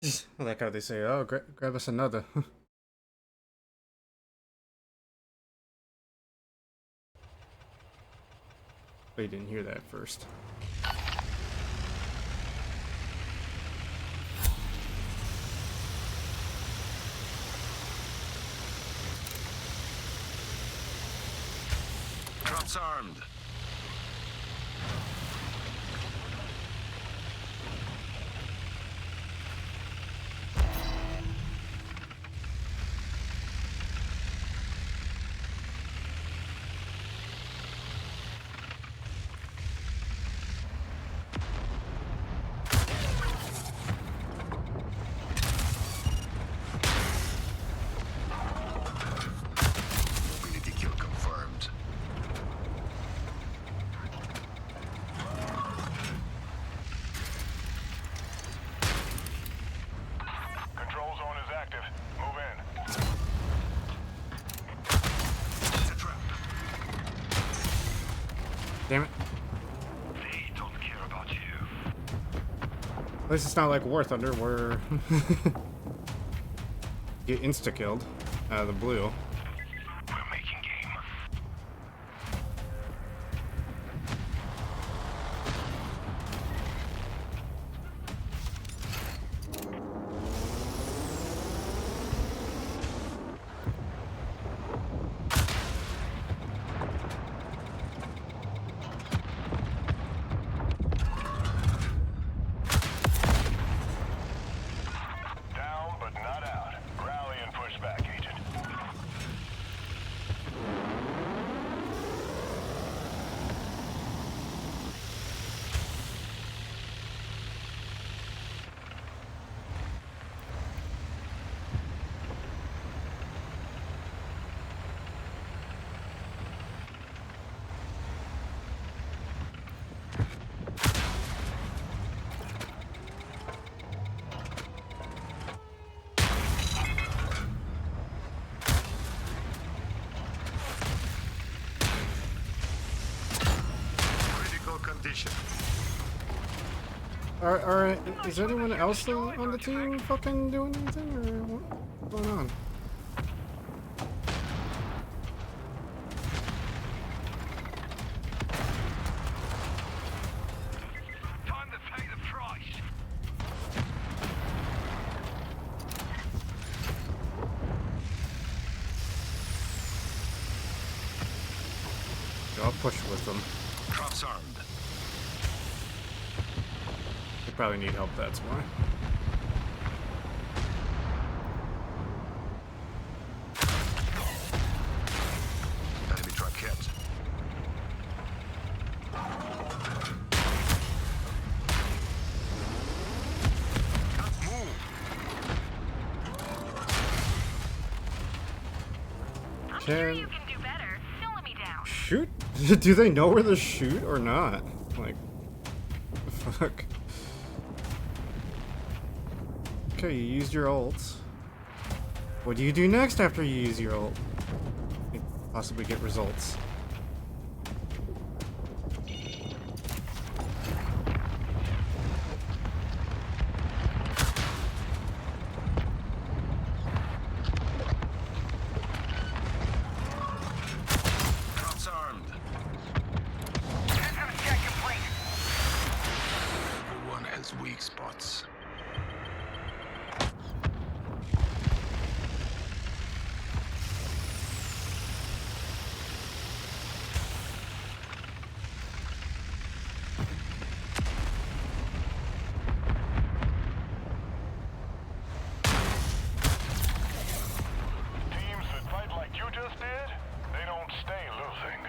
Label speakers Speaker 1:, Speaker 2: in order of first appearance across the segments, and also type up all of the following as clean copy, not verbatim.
Speaker 1: I like how they say, "Oh, grab us another." But you didn't hear that first.
Speaker 2: Trump's armed. Mobility kill confirmed.
Speaker 3: Control zone is active. Move in.
Speaker 2: It's a trap.
Speaker 1: Damn it!
Speaker 2: They don't care about you.
Speaker 1: At least it's not like War Thunder where get insta killed out of the blue.
Speaker 2: We're making game.
Speaker 3: Down, but not out. Rally and push back, Agent.
Speaker 2: Critical condition.
Speaker 1: Alright, is anyone else on the team fucking doing anything, or what's going on?
Speaker 2: Time to pay the price.
Speaker 1: I'll push with them.
Speaker 2: Trump's armed.
Speaker 1: They probably need help, that's why.
Speaker 2: Enemy truck hit. Can't move.
Speaker 4: I'm sure
Speaker 1: Can
Speaker 4: you can do better. Don't let me down.
Speaker 1: shoot? Do they know where to shoot or not? Like, the fuck. Okay, you used your ult. What do you do next after you use your ult? You possibly get results.
Speaker 2: Trump's armed. Everyone has weak spots.
Speaker 3: Teams that fight like you just did, they don't stay losing.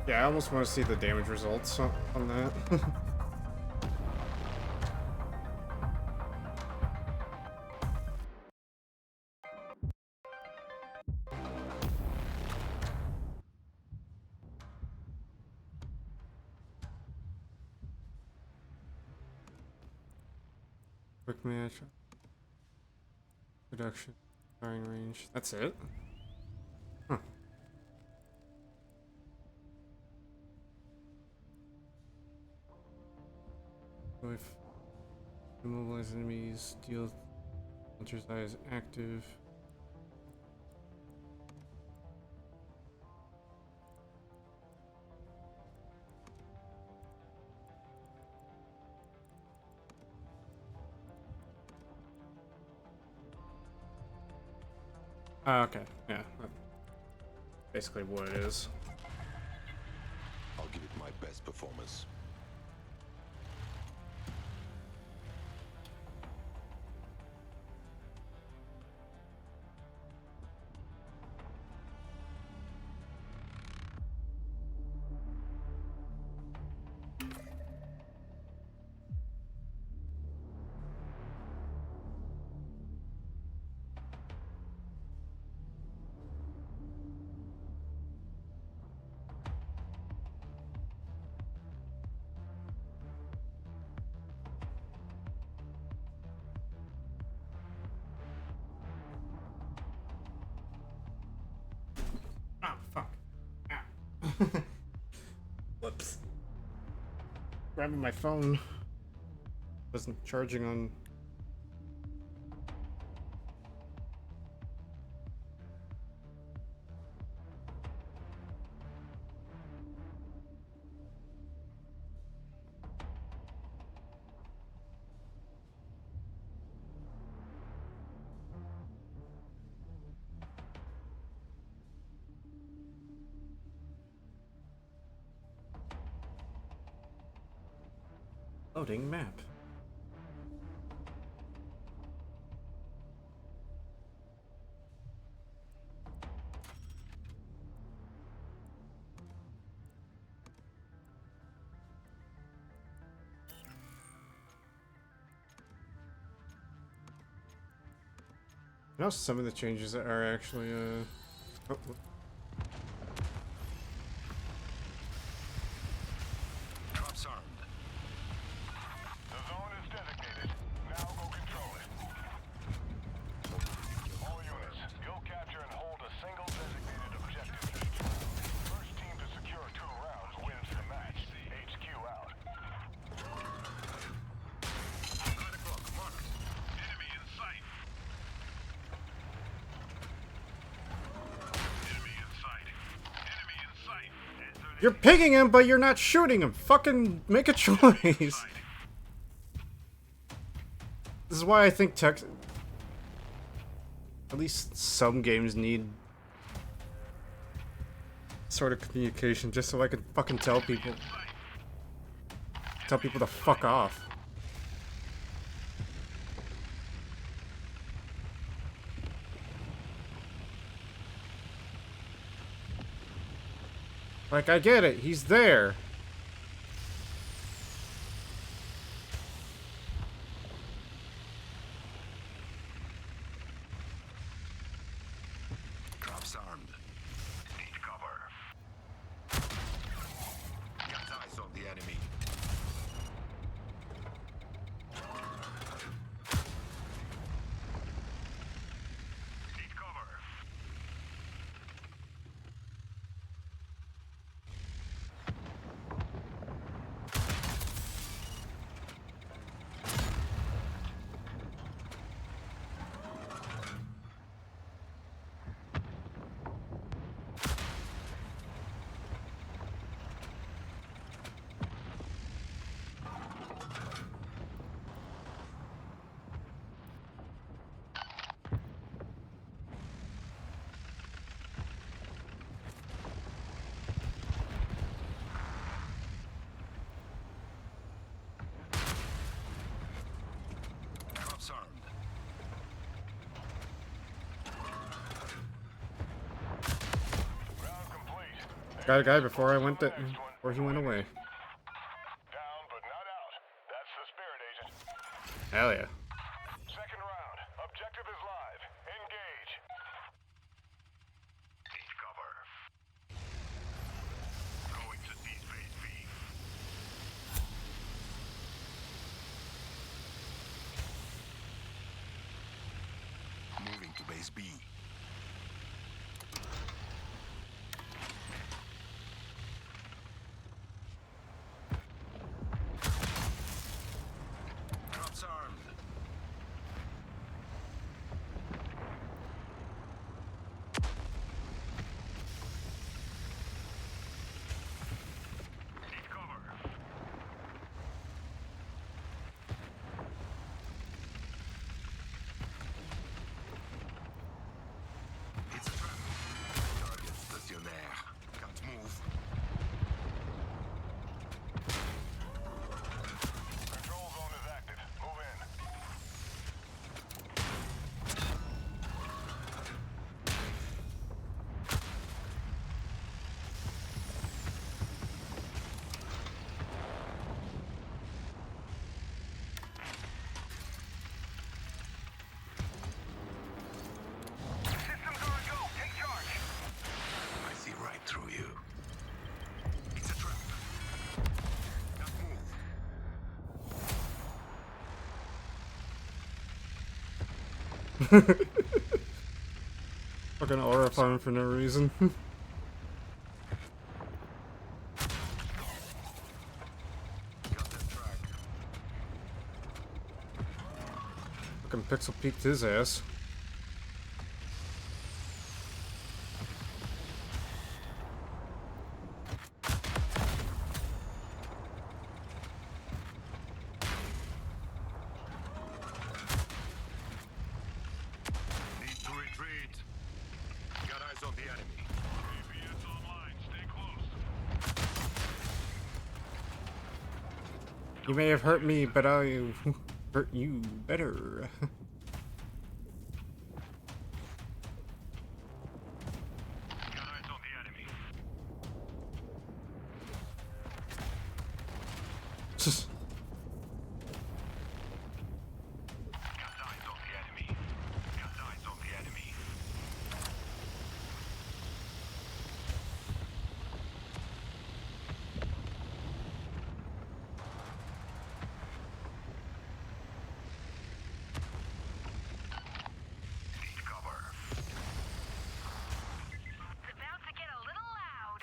Speaker 1: Yeah, I almost want to see the damage results on that. Quick match. Production. Firing range. That's it? Huh. So if immobilize enemies, deal hunter's eye is active. Okay, yeah. That's basically what it is.
Speaker 2: I'll give it my best performance.
Speaker 1: Oh, fuck. Ow. Whoops. Grabbing my phone. Wasn't charging on. Loading map. Now some of the changes are actually oh,
Speaker 2: Drops armed.
Speaker 3: The zone is designated. Now go control it. All units, you'll capture and hold a single designated objective each round. First team to secure 2 rounds wins the match. HQ out.
Speaker 2: 9 o'clock, marked. Enemy in sight. Enemy in sight. Enemy in sight.
Speaker 1: you're picking him, but you're not shooting him. Fucking make a choice. This is why I think text. At least some games need sort of communication, just so I can fucking tell people. Tell people to fuck off. Like, I get it. He's there.
Speaker 2: Drops armed. Need cover. Got eyes on the enemy. Need cover. Drops armed.
Speaker 3: Round complete.
Speaker 1: Got a guy before I went to, before he went away.
Speaker 3: Down but not out. That's the spirit, agent.
Speaker 1: Hell yeah.
Speaker 3: Second round. Objective is live. Engage.
Speaker 2: Need cover. Going to Deep Phase V. Moving to Base B. B. Drops armed.
Speaker 3: Need cover.
Speaker 2: It's a trap. Target stationnaire. Can't move.
Speaker 3: Control zone is active. Move in. Systems are a go. Take charge.
Speaker 2: I see right through you. It's a trap. Can't move.
Speaker 1: Fucking horrifying for no reason.
Speaker 2: Got that track.
Speaker 1: Fucking pixel peeked his ass.
Speaker 2: Need to retreat. Got eyes on the enemy.
Speaker 3: APS online. Stay close.
Speaker 1: You may have hurt me, but I hurt you better.
Speaker 3: Got eyes on the enemy.
Speaker 1: Just
Speaker 3: Got eyes on the enemy. Got eyes on the enemy. Need cover.
Speaker 4: It's about to get a little loud.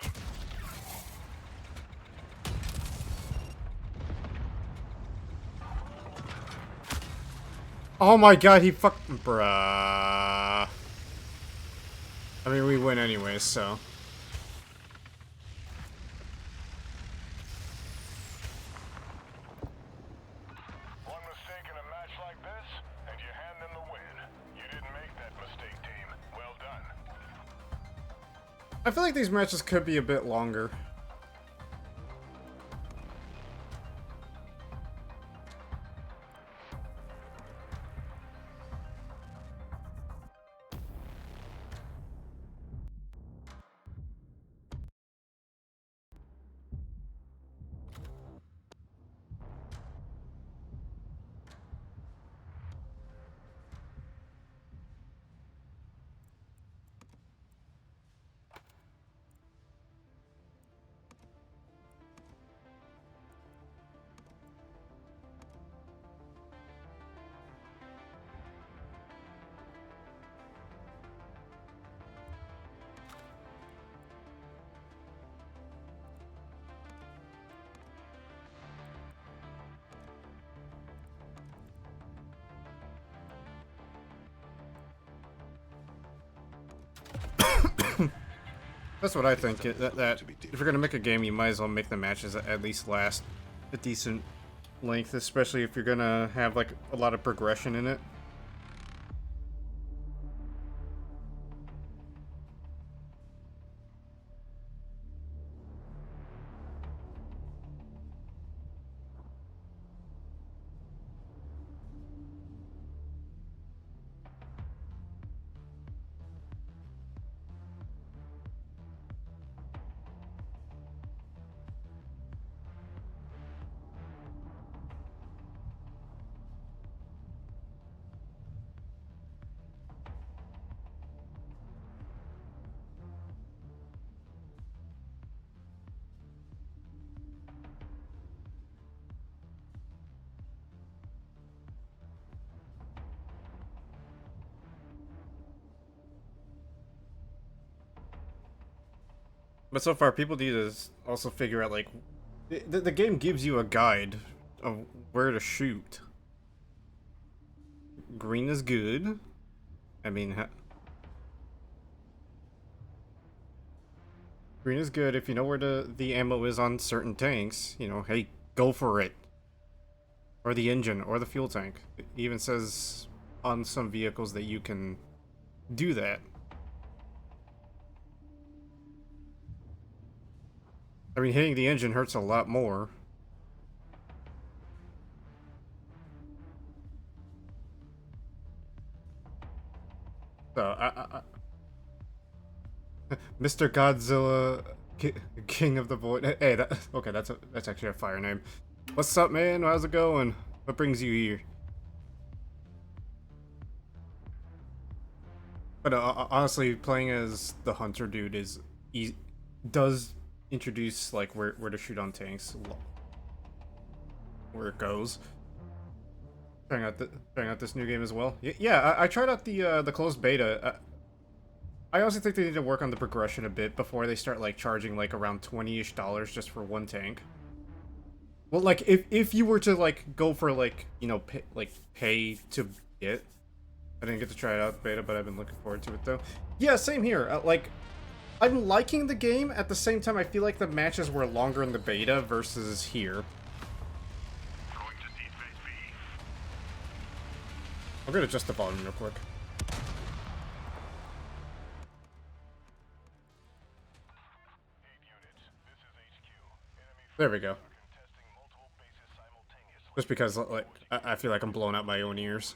Speaker 1: oh my god, he fucking bruh. I mean, we win anyway, so.
Speaker 3: One mistake in a match like this, and you hand them the win. You didn't make that mistake, team. Well done.
Speaker 1: I feel like these matches could be a bit longer. That's what I think. That if you're gonna make a game, you might as well make the matches at least last a decent length, especially if you're gonna have like a lot of progression in it. But so far, people need to also figure out, like, the game gives you a guide of where to shoot. Green is good. I mean, green is good if you know where the ammo is on certain tanks. You know, hey, go for it. Or the engine, or the fuel tank. It even says on some vehicles that you can do that. I mean, hitting the engine hurts a lot more. So, Mr. Godzilla, King of the Void. Hey, okay, that's actually a fire name. What's up, man? How's it going? What brings you here? But honestly, playing as the hunter dude does introduce like where to shoot on tanks, where it goes. Trying out this new game as well. Yeah, I tried out the closed beta. I also think they need to work on the progression a bit before they start like charging like around $20-ish just for one tank. Well, like if you were to like go for like, you know, pay to get. I didn't get to try it out beta, but I've been looking forward to it though. Yeah, same here. Like, I'm liking the game. At the same time, I feel like the matches were longer in the beta versus here.
Speaker 3: Going to see phase B.
Speaker 1: I'm gonna adjust the volume real quick. There we go. Just because, like, I feel like I'm blowing out my own ears.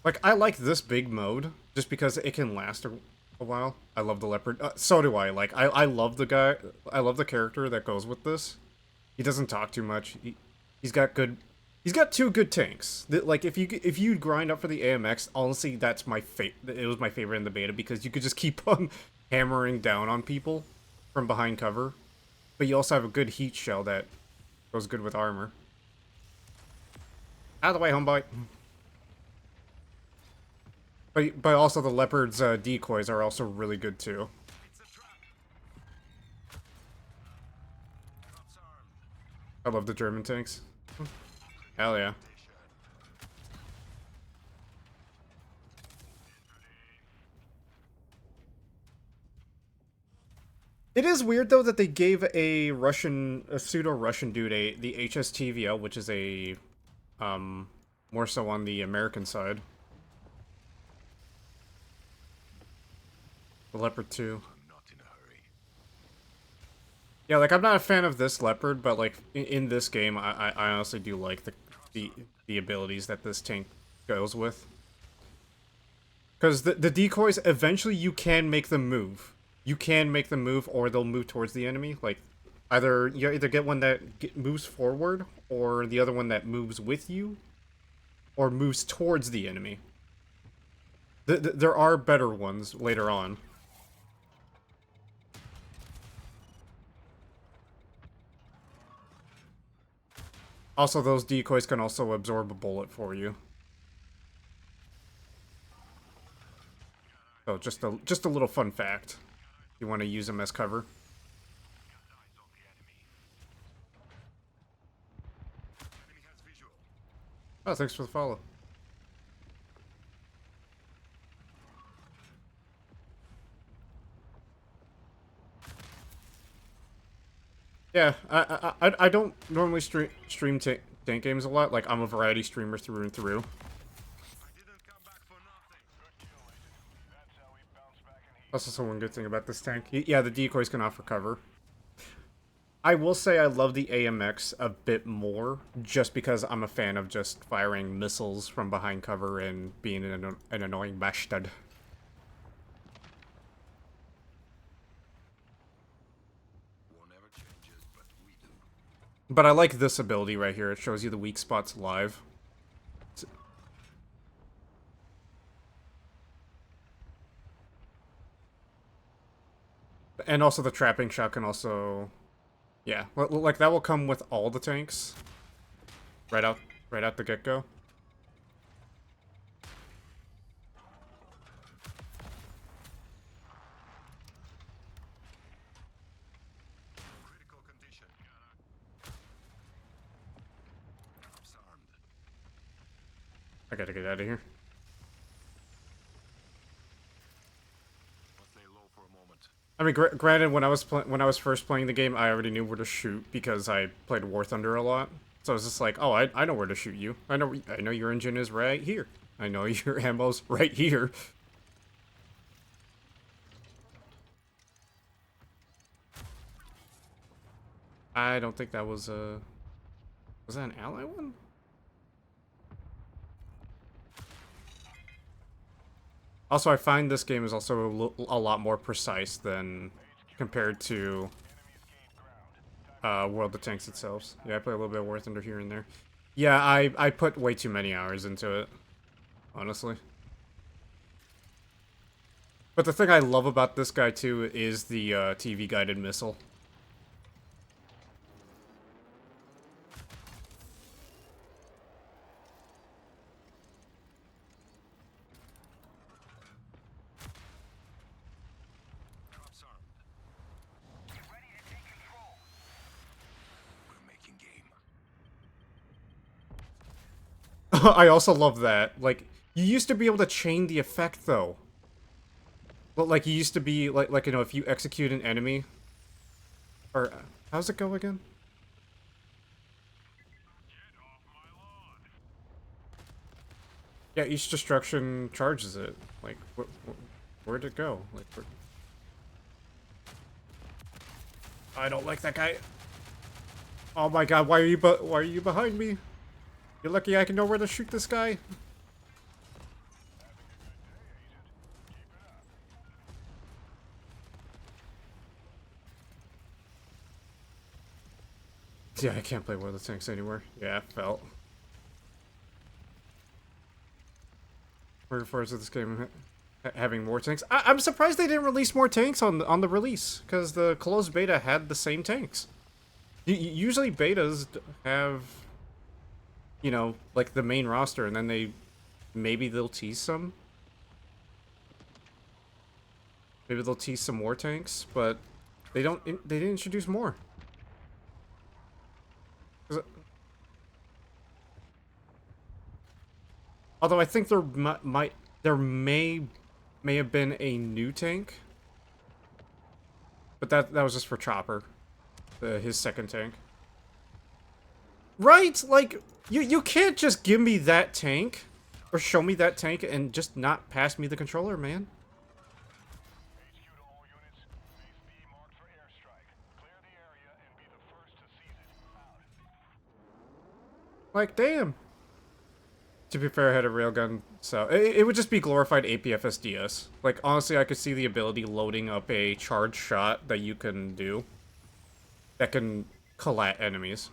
Speaker 1: Like, I like this big mode, just because it can last a while. I love the Leopard. So do I. Like, I love the guy. I love the character that goes with this. He doesn't talk too much. He's got good... He's got two good tanks. Like, if you grind up for the AMX, honestly, that's my it was my favorite in the beta, because you could just keep on hammering down on people from behind cover. But you also have a good heat shell that goes good with armor. Out of the way, homeboy. But also the Leopard's decoys are also really good too. I love the German tanks. Hell yeah. It is weird though that they gave a pseudo-Russian dude the HSTVL, which is a more so on the American side. The Leopard 2.
Speaker 2: Not in a hurry.
Speaker 1: Yeah, like, I'm not a fan of this Leopard, but, like, in this game, I honestly do like the abilities that this tank goes with. Because the decoys, eventually you can make them move. You can make them move, or they'll move towards the enemy. Like, you either get one that moves forward, or the other one that moves with you, or moves towards the enemy. There are better ones later on. Also, those decoys can also absorb a bullet for you. So just a little fun fact. You want to use them as cover. Oh, thanks for the follow. Yeah, I don't normally stream tank games a lot. Like, I'm a variety streamer through and through. That's also one good thing about this tank. Yeah, the decoys can offer cover. I will say I love the AMX a bit more, just because I'm a fan of just firing missiles from behind cover and being an annoying bastard. But I like this ability right here. It shows you the weak spots live. And also the trapping shot can also... Yeah, like that will come with all the tanks. Right out the get-go. I gotta get out of here.
Speaker 2: Let's lay low for a moment.
Speaker 1: I mean, granted, when I was first playing the game, I already knew where to shoot because I played War Thunder a lot. So I was just like, oh, I know where to shoot you. I know your engine is right here. I know your ammo's right here. I don't think that was was that an ally one? Also, I find this game is also a lot more precise than compared to World of Tanks itself. Yeah, I play a little bit of War Thunder here and there. Yeah, I put way too many hours into it, honestly. But the thing I love about this guy too is the TV guided missile.
Speaker 2: Drops armed.
Speaker 3: Get ready to take control.
Speaker 2: We're making game.
Speaker 1: I also love that. Like, you used to be able to chain the effect though. But like, you used to be like you know, if you execute an enemy, or how's it go again? Yeah, each destruction charges it. Like, where'd it go? Like, I don't like that guy. Oh my god, why are you behind me? You're lucky I can know where to shoot this guy. Yeah, I can't play World of Tanks anymore. Yeah, I felt. Looking forward to this game having more tanks. I'm surprised they didn't release more tanks on the release, because the closed beta had the same tanks. Usually betas have, you know, like the main roster, and then maybe they'll tease some. Maybe they'll tease some more tanks, but they didn't introduce more. Although I think there may have been a new tank, but that was just for Chopper, his second tank. Right? Like, you can't just give me that tank or show me that tank and just not pass me the controller, man.
Speaker 3: HQ to all units. Base B marked for airstrike. Clear the area and be the first to seize it. Out.
Speaker 1: Like, damn. To be fair, I had a railgun, so it would just be glorified APFSDS. Like, honestly, I could see the ability loading up a charge shot that you can do that can collat enemies.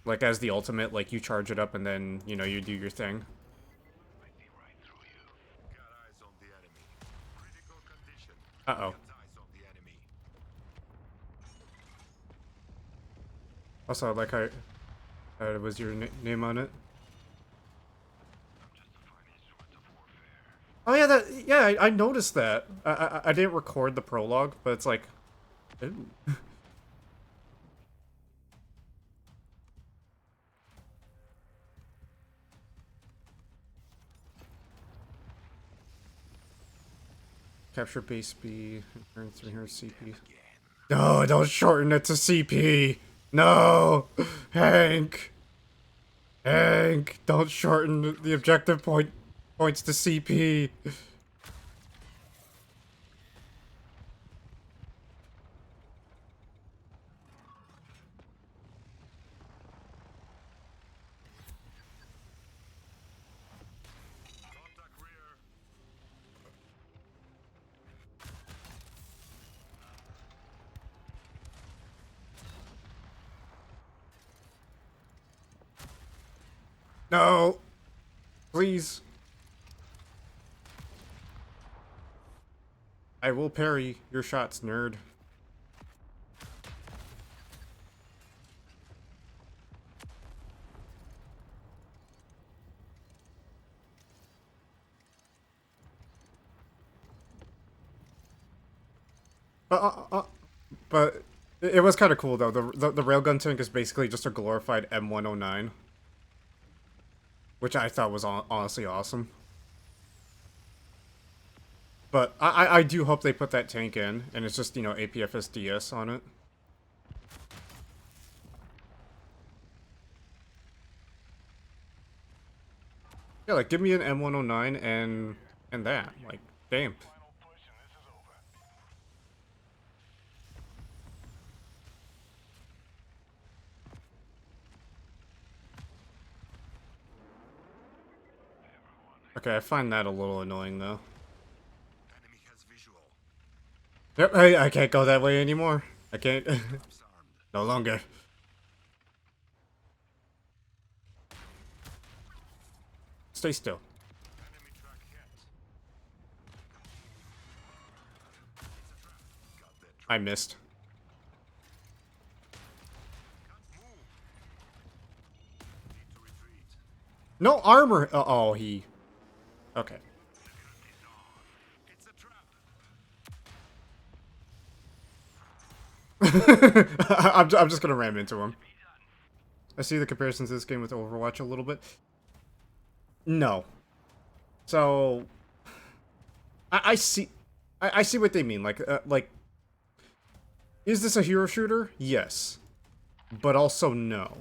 Speaker 1: Like, as the ultimate, like, you charge it up and then, you know, you do your thing.
Speaker 2: I see right through you. Got eyes on the enemy. Critical condition.
Speaker 1: Uh-oh.
Speaker 2: Got eyes on the enemy.
Speaker 1: Also, like, was your name on it? Oh yeah, I noticed that. I didn't record the prologue, but it's like, ooh. Capture base B, earn 300 CP. No, don't shorten it to CP. No, Hank. Hank, don't shorten the objective points to CP.
Speaker 2: Contact rear.
Speaker 1: No, please. I will parry your shots, nerd. But it was kind of cool though. The railgun tank is basically just a glorified M109, which I thought was honestly awesome. But I do hope they put that tank in, and it's just, you know, APFSDS on it. Yeah, like, give me an M109 and that. Like, damn.
Speaker 3: Final push and this is over.
Speaker 1: Okay, I find that a little annoying, though.
Speaker 2: Enemy has visual.
Speaker 1: Yep, I can't go that way anymore. I can't.
Speaker 2: Traps armed.
Speaker 1: No longer. Stay still.
Speaker 2: Enemy track hit. It's a trap. Got that trap.
Speaker 1: I missed.
Speaker 2: Can't move. Need to retreat.
Speaker 1: No armor! Oh, he... Okay.
Speaker 2: It's a trap.
Speaker 1: I'm just gonna ram into him. I see the comparisons to this game with Overwatch a little bit. No. So... I see... I see what they mean. Like... Is this a hero shooter? Yes. But also no.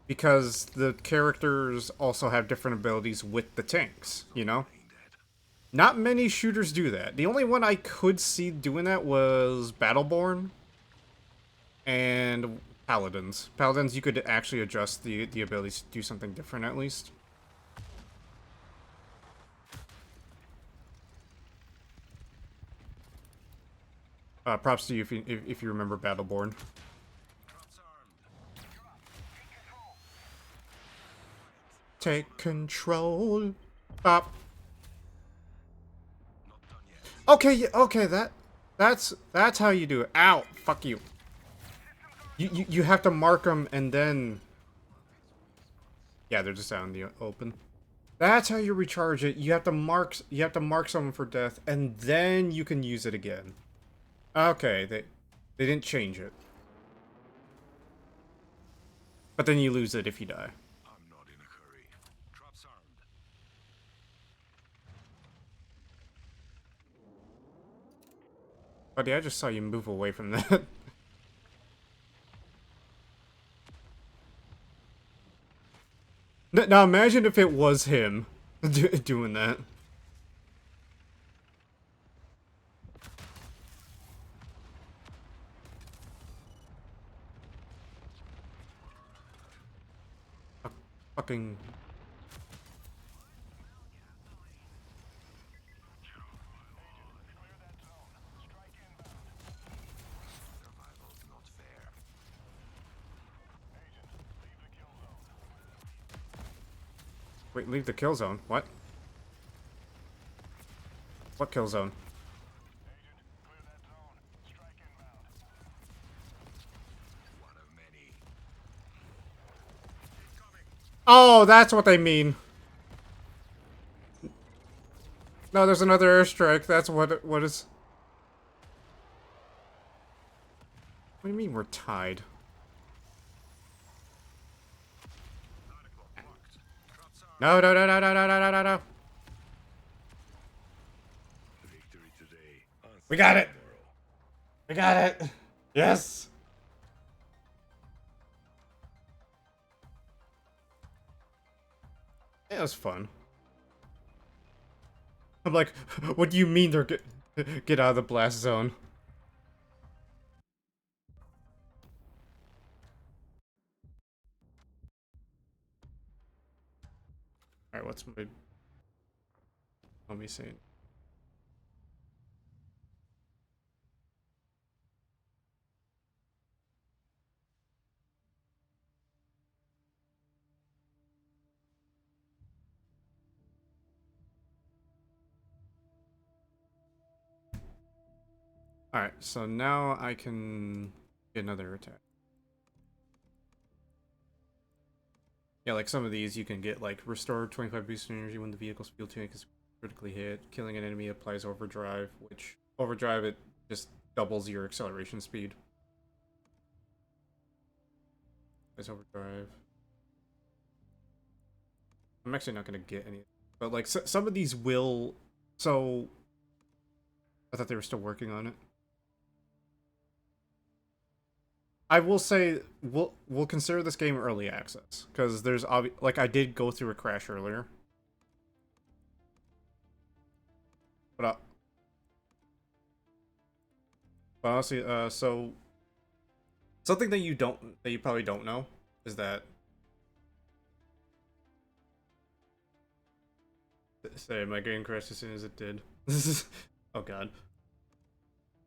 Speaker 1: Because the characters also have different abilities with the tanks, you know? Not many shooters do that. The only one I could see doing that was Battleborn and Paladins. Paladins, you could actually adjust the abilities to do something different at least. Props to you if you remember Battleborn.
Speaker 2: Traps armed.
Speaker 1: Take control. Bop.
Speaker 2: Not done yet.
Speaker 1: Okay, okay, that's how you do it. Ow, fuck you. You have to mark them and then... Yeah, they're just out in the open. That's how you recharge it. You have to mark someone for death and then you can use it again. Okay, they didn't change it. But then you lose it if you die.
Speaker 2: I'm not in a hurry. Traps armed.
Speaker 1: Buddy, I just saw you move away from that. Now imagine if it was him doing that. Fucking...
Speaker 2: Survival's not fair.
Speaker 1: Wait, leave the kill zone. What? What kill zone?
Speaker 2: One of many.
Speaker 1: Oh, that's what they mean. No, there's another airstrike. That's what is... What do you mean we're tied? No, no, no, no, no, no, no, no, no, no.
Speaker 2: Victory today.
Speaker 1: We got it. We got it. Yes. Yeah, it was fun. I'm like, what do you mean they're get out of the blast zone? All right, what's my... Let me see. Alright, so now I can get another attack. Yeah, like some of these you can get like restore 25 boost energy when the vehicle's fuel tank is critically hit. Killing an enemy applies overdrive, which overdrive it just doubles your acceleration speed. Applies overdrive. I'm actually not gonna get any, but like some of these will. So I thought they were still working on it. I will say we'll consider this game early access because there's like I did go through a crash earlier, but honestly, so something that you probably don't know is that say my game crashed as soon as it did. Oh god.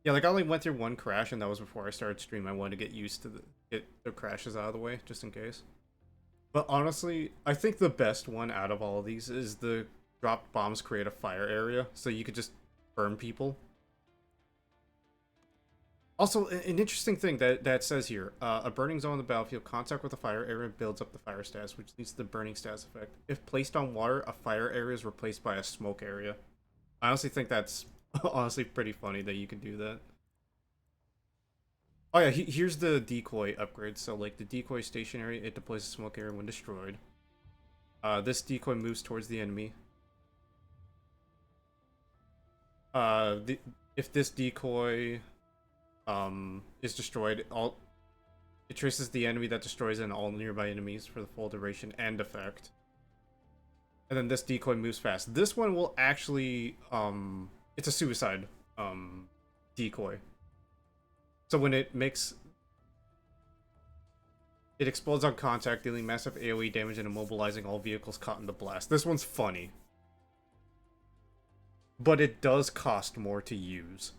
Speaker 1: Yeah, like I only went through one crash, and that was before I started stream. I wanted to get used to get the crashes out of the way, just in case. But honestly, I think the best one out of all of these is the dropped bombs create a fire area, so you could just burn people. Also, an interesting thing that says here, a burning zone on the battlefield, contact with a fire area builds up the fire status, which leads to the burning status effect. If placed on water, a fire area is replaced by a smoke area. I honestly think that's honestly pretty funny that you can do that. Oh yeah, here's the decoy upgrade. So like the decoy stationary, it deploys a smoke area when destroyed. This decoy moves towards the enemy. If this decoy is destroyed, it traces the enemy that destroys and all nearby enemies for the full duration and effect. And then this decoy moves fast. This one will actually it's a suicide decoy. So when it explodes on contact, dealing massive AoE damage and immobilizing all vehicles caught in the blast. This one's funny, but it does cost more to use.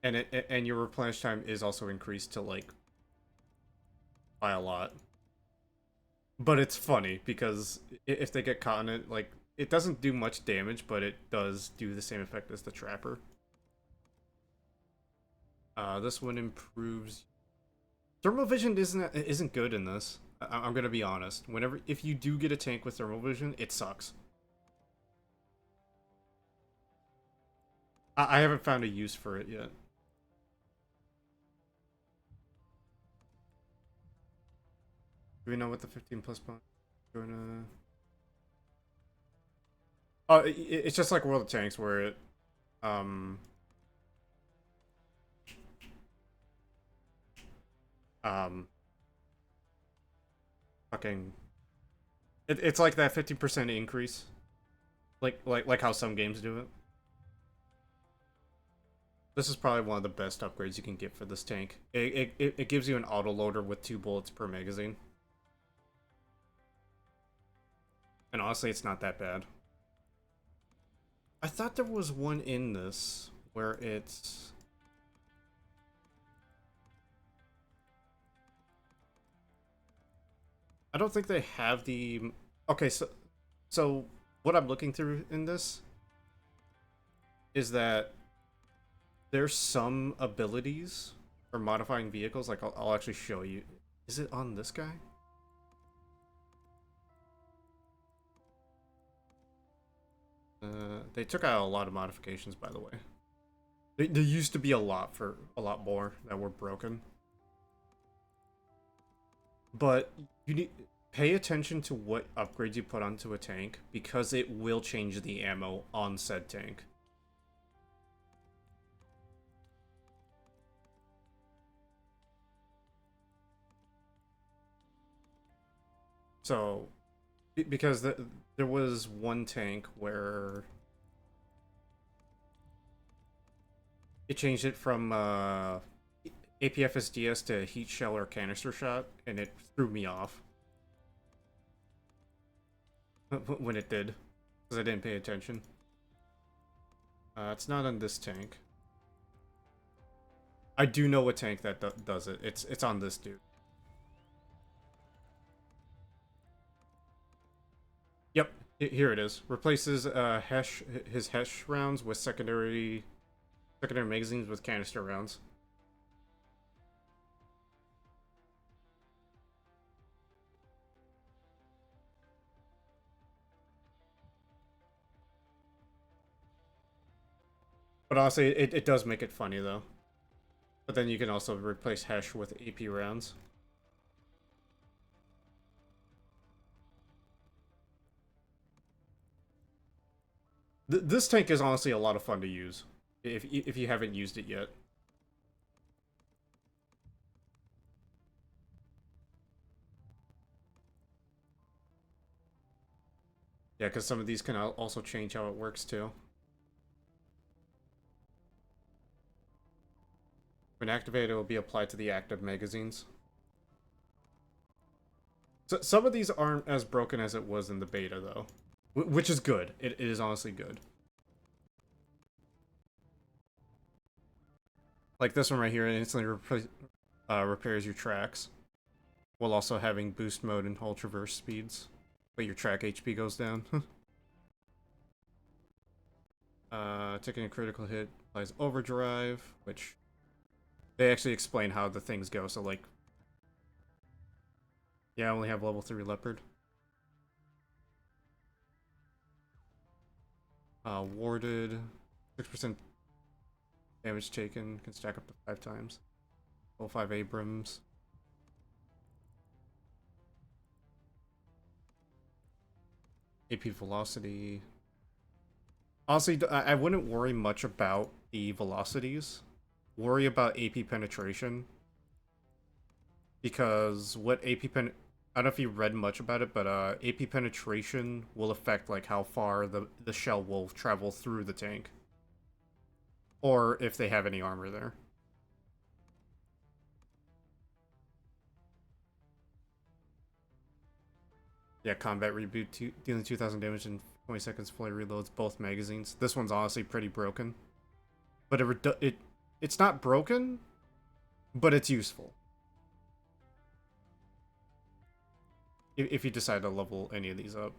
Speaker 1: And your replenish time is also increased to like by a lot. But it's funny because if they get caught in it, like it doesn't do much damage, but it does do the same effect as the trapper. This one improves. Thermal vision isn't good in this. I'm gonna be honest. If you do get a tank with thermal vision, it sucks. I haven't found a use for it yet. Do we know what the 15 plus bond is gonna? Oh, it's just like World of Tanks where it, fucking, it's like that 50% increase, like how some games do it. This is probably one of the best upgrades you can get for this tank. It gives you an autoloader with 2 bullets per magazine. And honestly, it's not that bad. I thought there was one in this where it's... I don't think they have the... Okay, so what I'm looking through in this is that there's some abilities for modifying vehicles. Like, I'll actually show you. Is it on this guy? They took out a lot of modifications, by the way. There used to be a lot more that were broken. But you need pay attention to what upgrades you put onto a tank because it will change the ammo on said tank. So, because there was one tank where it changed it from APFSDS to heat shell or canister shot, and it threw me off when it did, because I didn't pay attention. It's not on this tank. I do know a tank that does it. It's on this dude. Yep, here it is. Replaces his Hesh rounds with secondary magazines with canister rounds. But honestly, it does make it funny though. But then you can also replace Hesh with AP rounds. This tank is honestly a lot of fun to use, if you haven't used it yet. Yeah, because some of these can also change how it works too. When activated, it will be applied to the active magazines. So some of these aren't as broken as it was in the beta, though. Which is good. It is honestly good. Like this one right here, it instantly repairs your tracks, while also having boost mode and whole traverse speeds. But your track HP goes down. Taking a critical hit applies overdrive, which they actually explain how the things go. So like, yeah, I only have level 3 Leopard. Warded, 6% damage taken, can stack up to 5 times. Level 5 Abrams. AP velocity. Honestly, I wouldn't worry much about the velocities. Worry about AP penetration. Because what AP pen... I don't know if you read much about it, but AP penetration will affect like how far the shell will travel through the tank. Or if they have any armor there. Yeah, combat reboot, dealing 2,000 damage in 20 seconds, fully reloads both magazines. This one's honestly pretty broken. But it's not broken, but it's useful. If you decide to level any of these up.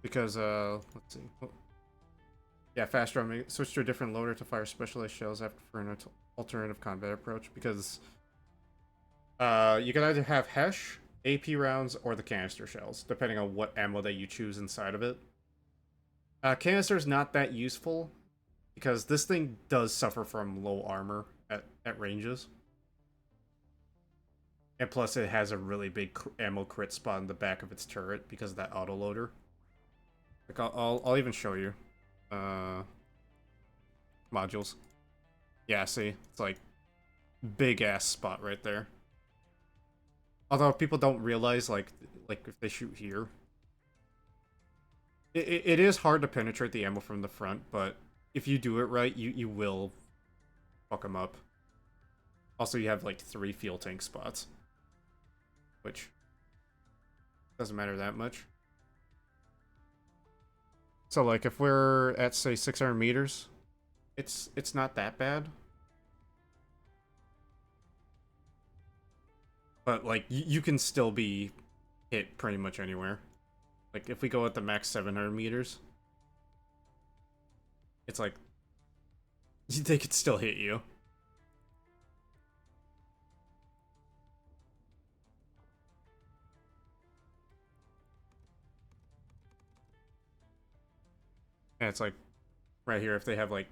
Speaker 1: Because, let's see. Yeah, fast drum. Switch to a different loader to fire specialized shells after for an alternative combat approach. Because, you can either have HESH, AP rounds, or the canister shells, depending on what ammo that you choose inside of it. Canister is not that useful, because this thing does suffer from low armor at ranges. And plus it has a really big ammo crit spot in the back of its turret because of that autoloader. Like I'll even show you. Modules. Yeah, see? It's like big ass spot right there. Although people don't realize like if they shoot here, it is hard to penetrate the ammo from the front, but if you do it right, you will fuck them up. Also, you have like 3 fuel tank spots, which doesn't matter that much. So like if we're at say 600 meters, it's not that bad. But like you can still be hit pretty much anywhere. Like if we go at the max 700 meters, it's like they could still hit you. And it's like right here, if they have like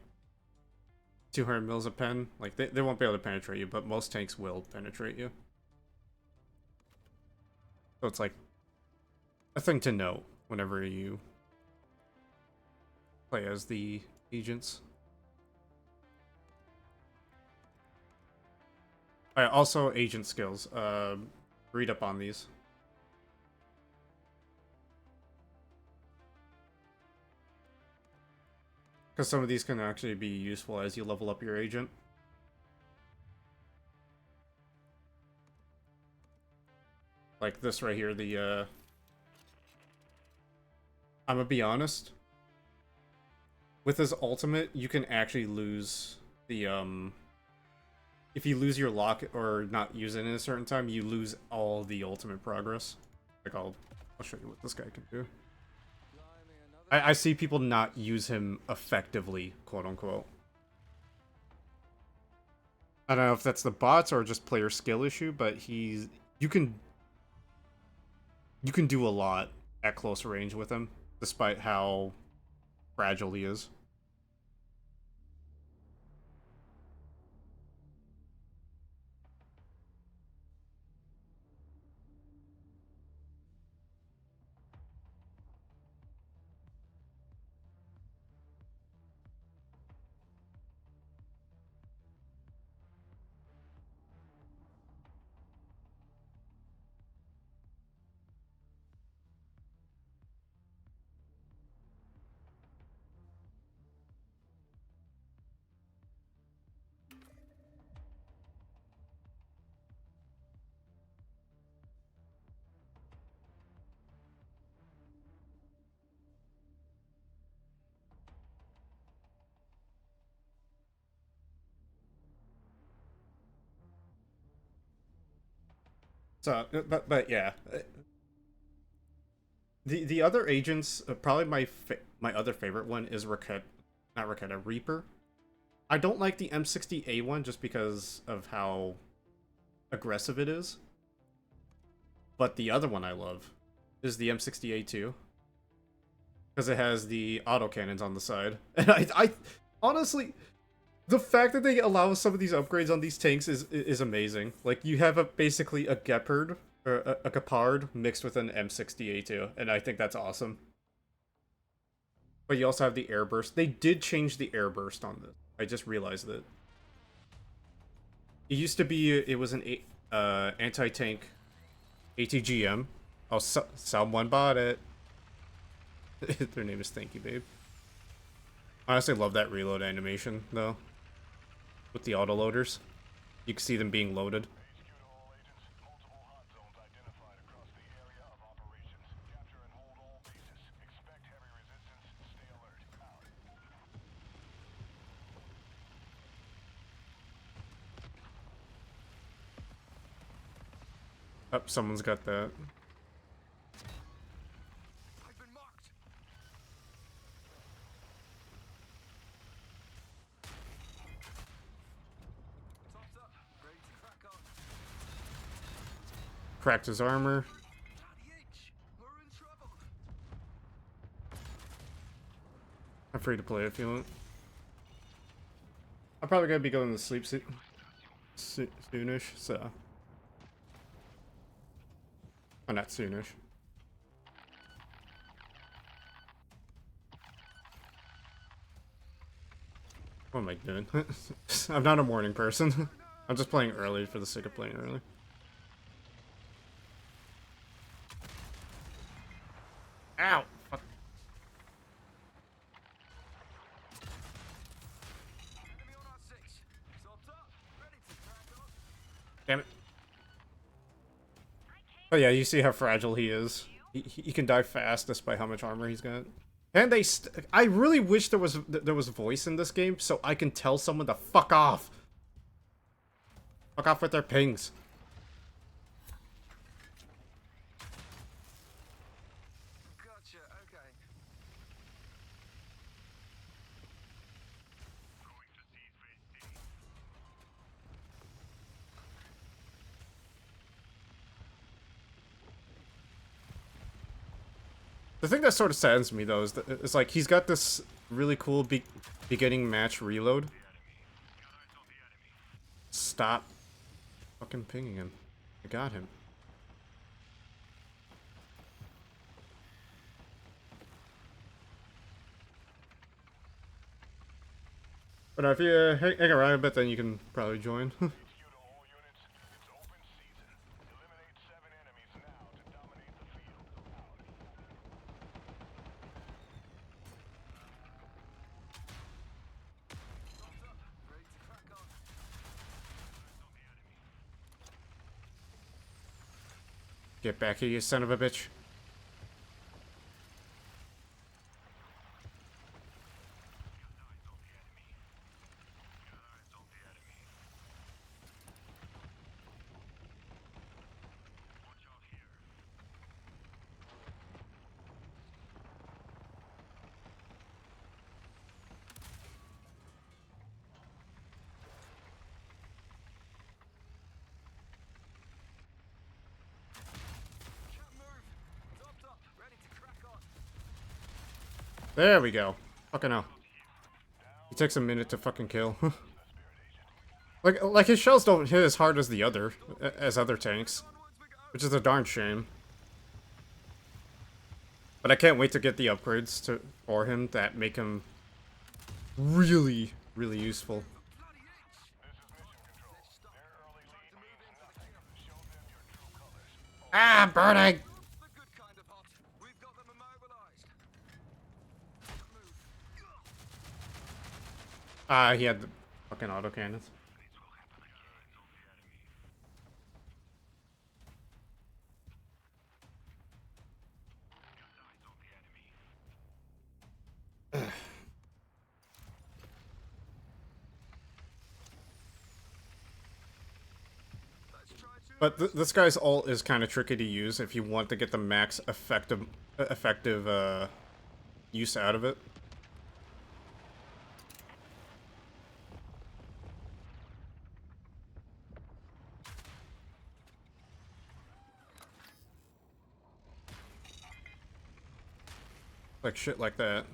Speaker 1: 200 mils a pen, like they won't be able to penetrate you, but most tanks will penetrate you. So it's like a thing to note whenever you play as the agents. Alright, also agent skills. Read up on these. Because some of these can actually be useful as you level up your agent. Like this right here, the, I'm gonna be honest. With his ultimate, you can actually lose the, if you lose your lock or not use it in a certain time, you lose all the ultimate progress. Like, I'll show you what this guy can do. I see people not use him effectively, quote unquote. I don't know if that's the bots or just player skill issue, but you can do a lot at close range with him, despite how fragile he is. So, but yeah, the other agents, probably my other favorite one is not Raketa, Reaper. I don't like the M60A one just because of how aggressive it is. But the other one I love is the M60A2. Because it has the autocannons on the side. And I honestly, the fact that they allow some of these upgrades on these tanks is amazing. Like, you have basically a Gepard, or a Gepard mixed with an M60A2, and I think that's awesome. But you also have the airburst. They did change the airburst on this. I just realized that. It used to be, it was an anti-tank ATGM. Oh, someone bought it. Their name is Thank You, Babe. I honestly love that reload animation, though. With the autoloaders. You can see them being loaded.
Speaker 3: HQ to all agents. Multiple hot zones identified across the area of operations. Capture and hold all bases. Expect heavy resistance. Stay alert. Out.
Speaker 1: Oh, someone's got that.
Speaker 2: I've been marked. Tops up. Ready to crack on.
Speaker 1: Cracked his armor.
Speaker 2: Bloody H. We're in trouble.
Speaker 1: I'm free to play if you want. I'm probably gonna be going to sleep soonish, so. Oh, not soonish. What am I doing? I'm not a morning person. I'm just playing early for the sake of playing early. Ow! Fuck.
Speaker 2: Enemy on our 6. Tops up. Ready to crack on.
Speaker 1: Damn it. Oh yeah, you see how fragile he is. He can die fast despite how much armor he's got. And I really wish there was voice in this game so I can tell someone to fuck off. Fuck off with their pings.
Speaker 2: Gotcha. Okay.
Speaker 1: The thing that sort of saddens me though is that it's like he's got this really cool beginning match reload. Stop fucking pinging him. I got him. But if you hang around a bit, then you can probably join.
Speaker 3: HQ to all units. It's open season. Eliminate 7 enemies now to dominate the field. Out.
Speaker 2: Tops up. Ready to crack on.
Speaker 1: Get back here, you son of a bitch.
Speaker 2: Can't move. Tops up. Ready to crack on.
Speaker 1: There we go. Fucking hell. He takes a minute to fucking kill. like his shells don't hit as hard as other tanks, which is a darn shame. But I can't wait to get the upgrades for him that make him really, really useful.
Speaker 2: Bloody H.
Speaker 3: This is mission control. Their early lead means nothing. Show them your true colors.
Speaker 1: Ah, burning!
Speaker 2: The good kind of hot. We've got them immobilized. Can't move.
Speaker 1: Ah, he had the fucking autocannons.
Speaker 2: Let's try to
Speaker 1: But this guy's ult is kind of tricky to use if you want to get the max effective use out of it. Like shit like that.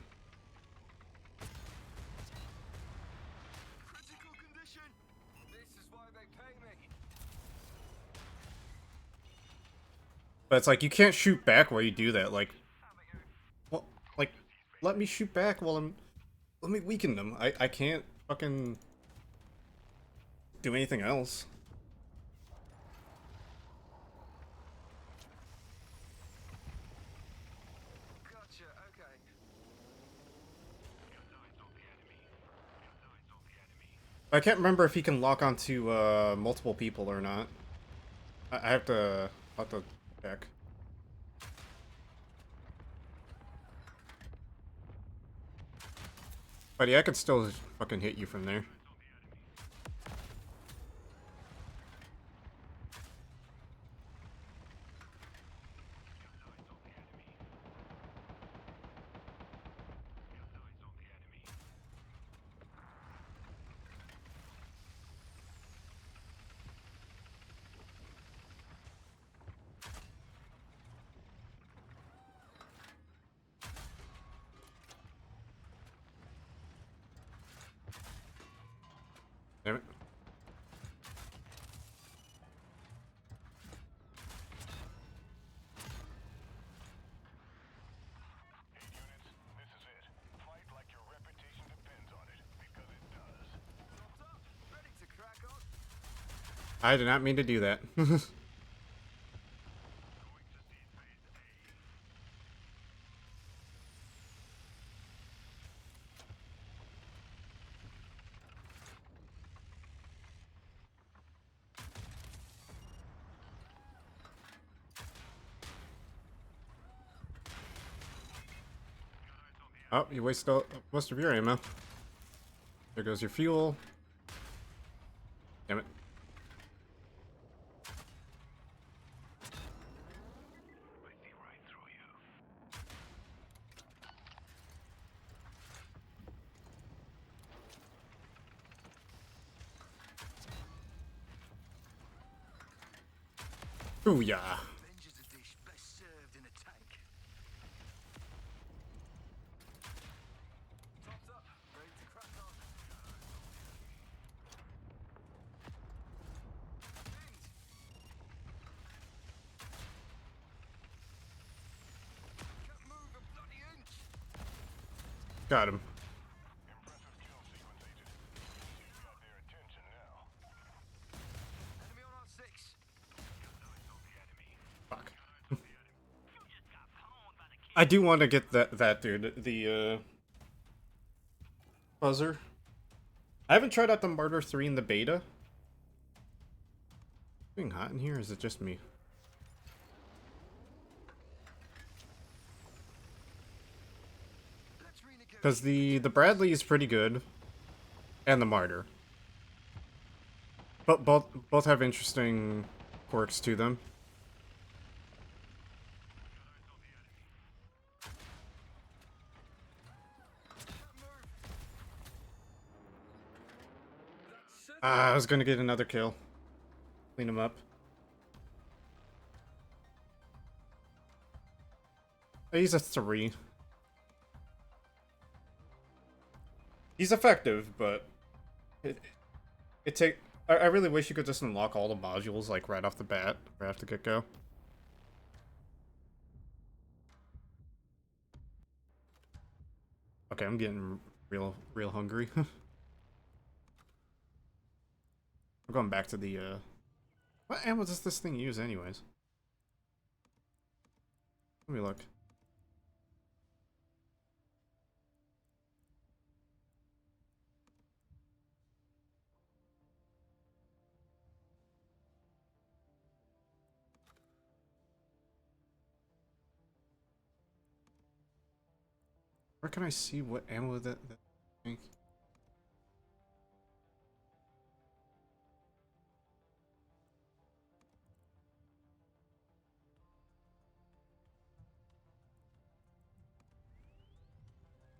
Speaker 2: Critical condition. This is why they pay me.
Speaker 1: But it's like you can't shoot back while you do that. Like, well, like let me shoot back while let me weaken them. I can't fucking do anything else.
Speaker 2: Gotcha. Okay.
Speaker 1: I can't remember if he can lock onto multiple people or not. I have to check. But yeah, I could still fucking hit you from there. Damn it.
Speaker 3: Units, this is it. Fight like your reputation depends on it, because it does.
Speaker 2: Topped up. Ready to crack on.
Speaker 1: I did not mean to do that. Oh, you wasted most of your ammo. There goes your fuel. Damn it.
Speaker 3: I see right through you.
Speaker 1: Booyah.
Speaker 2: Revenge is a dish best served in a tank. Topped up. Ready to crack on. Pinged. Can't move a bloody inch.
Speaker 1: Got him.
Speaker 3: Impressive kill sequence, Agent. You've got their attention now.
Speaker 2: Enemy on our 6.
Speaker 1: Fuck. I do want to get that dude, the buzzer. I haven't tried out the Martyr 3 in the beta. Being hot in here, or is it just me?
Speaker 2: Let's renegotiate.
Speaker 1: Because the Bradley is pretty good, and the Martyr. But both have interesting quirks to them. Ah, I was gonna get another kill. Clean him up. He's a 3. He's effective, but I really wish you could just unlock all the modules like right off the bat, right off the get-go. Okay, I'm getting real hungry. I'm going back to the what ammo does this thing use anyways? Let me look. Where can I see what ammo that thing?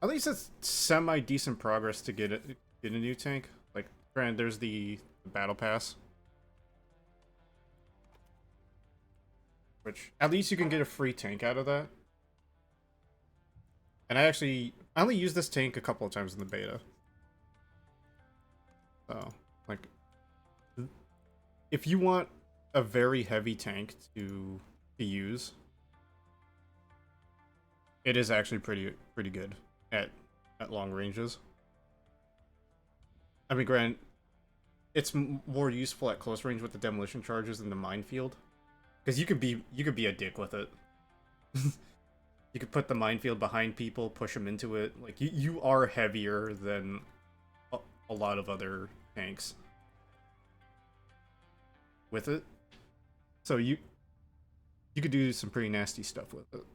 Speaker 1: At least it's semi-decent progress to get a new tank. Like, granted, there's the battle pass. Which, at least you can get a free tank out of that. And I only used this tank a couple of times in the beta. So, like, if you want a very heavy tank to use, it is actually pretty good at long ranges. I mean, granted, it's more useful at close range with the demolition charges than the minefield, because you could be a dick with it. You could put the minefield behind people, push them into it. Like, you are heavier than a lot of other tanks with it. So you could do some pretty nasty stuff with it.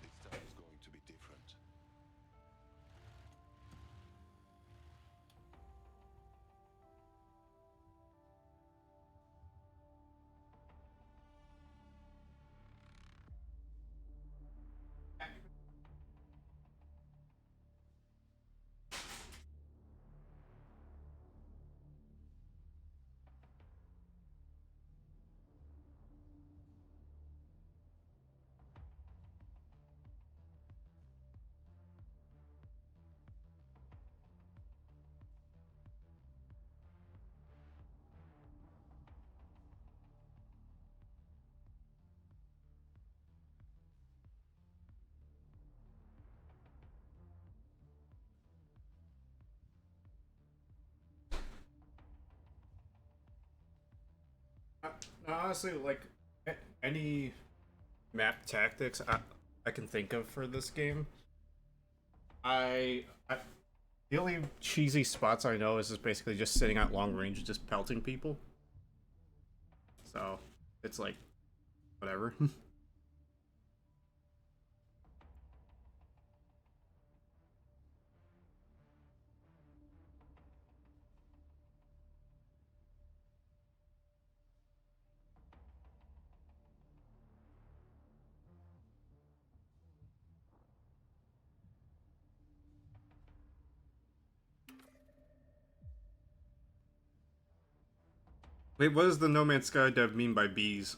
Speaker 2: This time is going to be different.
Speaker 1: Honestly, like, any map tactics I can think of for this game, I the only cheesy spots I know is just basically just sitting at long range and just pelting people. So it's like, whatever. Wait, what does the No Man's Sky dev mean by bees?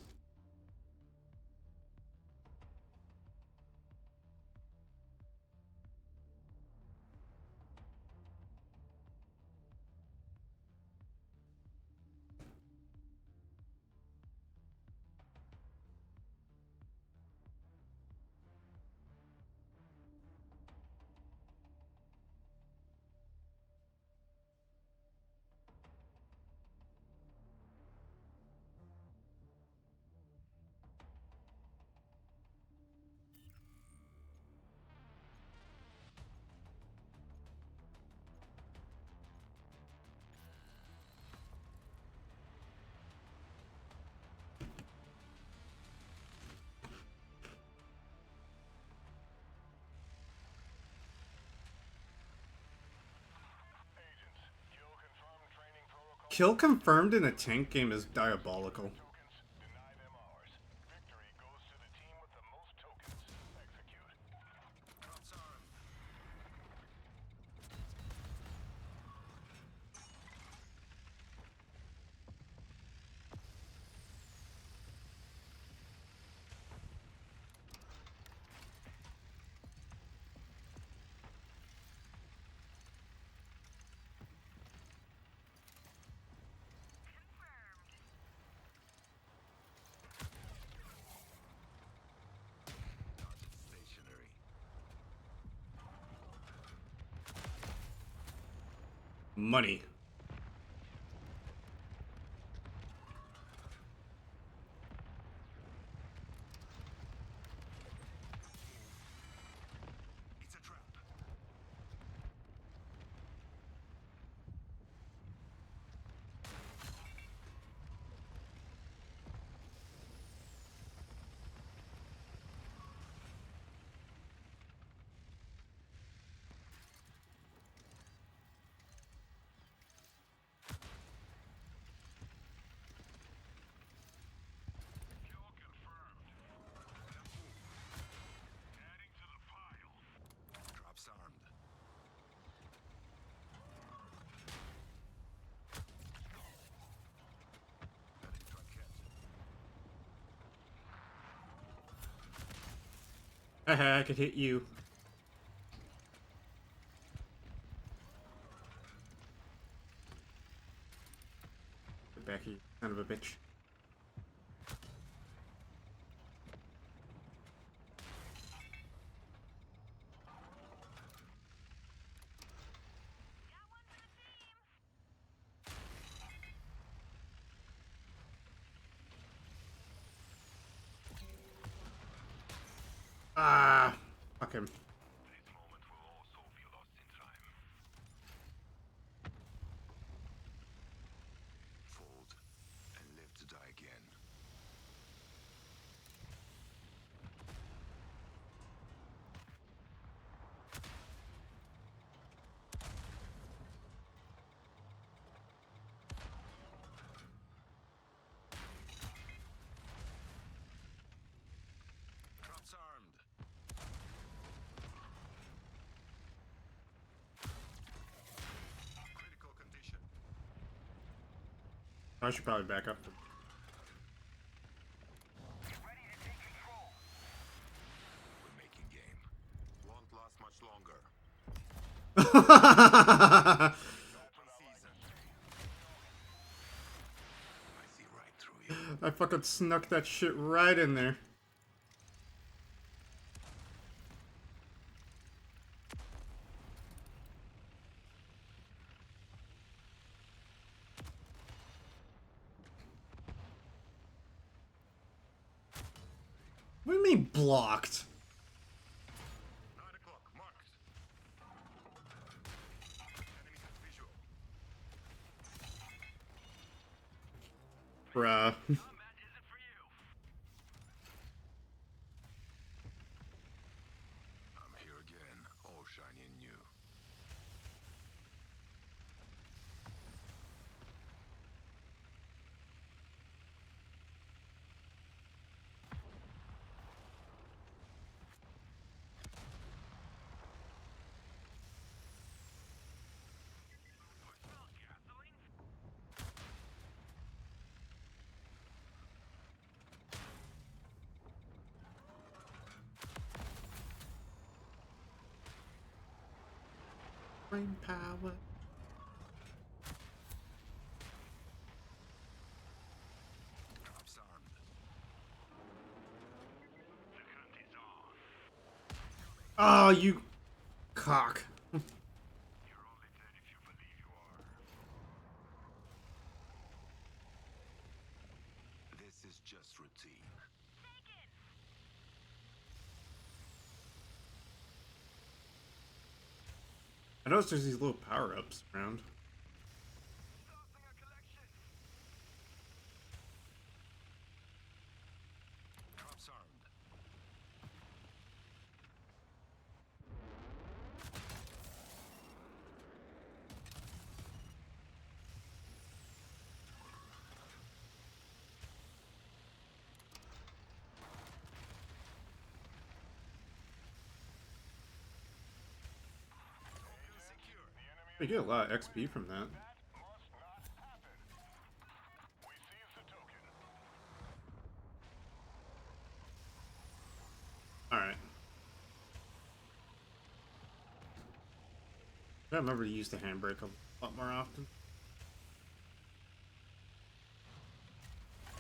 Speaker 1: Kill confirmed in a tank game is diabolical.
Speaker 3: Deny them ours. Victory goes to the team with the most tokens. Execute.
Speaker 2: Stationary.
Speaker 1: Money.
Speaker 2: It's a trap.
Speaker 1: Haha, I could hit you. Get back here, son of a bitch. Ah, fuck him.
Speaker 2: This moment will also be lost in time. Fold and live to die again. Traps armed. Critical condition.
Speaker 1: I should probably back up.
Speaker 3: Ready to take control.
Speaker 2: We're making game. Won't last much longer. Season. I see right through you.
Speaker 1: I fucking snuck that shit right in there. What do you mean blocked?
Speaker 2: 9 o'clock, marked. Enemy has visual.
Speaker 1: Bruh.
Speaker 3: Combat isn't for you.
Speaker 2: I'm here again, all shiny and new.
Speaker 1: Brain power.
Speaker 2: Traps armed.
Speaker 3: The hunt is on.
Speaker 1: Oh, you cock.
Speaker 3: You're only dead if you believe you are.
Speaker 2: This is just routine.
Speaker 1: I noticed there's these little power-ups around.
Speaker 3: Tossing a collection.
Speaker 2: Traps armed. Secure.
Speaker 1: You get a lot of XP from that.
Speaker 3: That must not happen. We seized the token.
Speaker 1: Alright. I remember to use the handbrake a lot more often.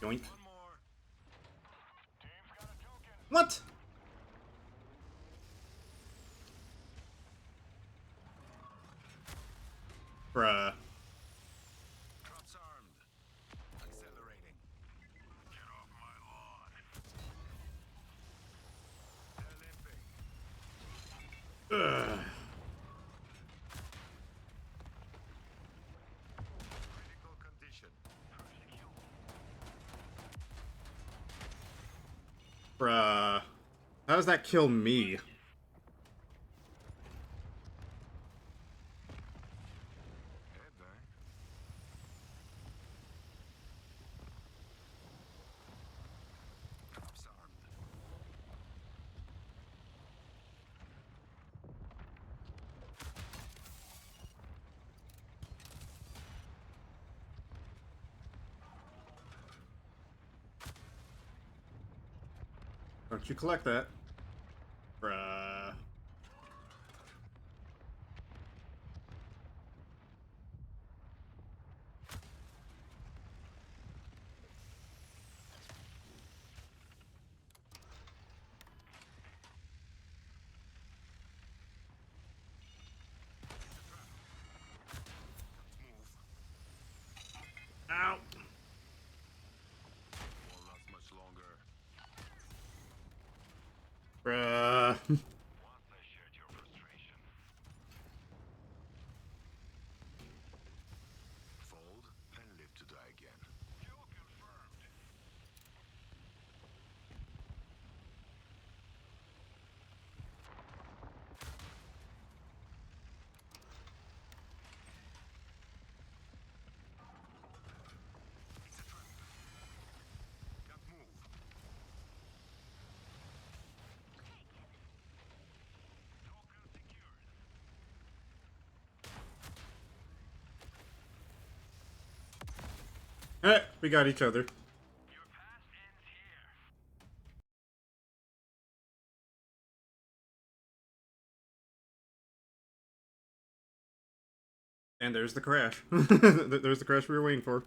Speaker 1: Yoink.
Speaker 2: One more.
Speaker 3: Team's got a token.
Speaker 1: What? Bruh.
Speaker 2: Traps armed. Accelerating.
Speaker 3: Get off my lawn.
Speaker 2: They're limping.
Speaker 1: Ugh.
Speaker 2: Critical condition.
Speaker 1: Bruh. How does that kill me?
Speaker 2: Headbang. Traps armed.
Speaker 1: Don't you collect that. Bruh.
Speaker 2: I shared your frustration. Fold and live to die again.
Speaker 3: Kill confirmed.
Speaker 2: It's a trap. Can't move.
Speaker 3: Token secured.
Speaker 1: We got each other.
Speaker 3: Your pass ends here.
Speaker 1: And there's the crash. There's the crash we were waiting for.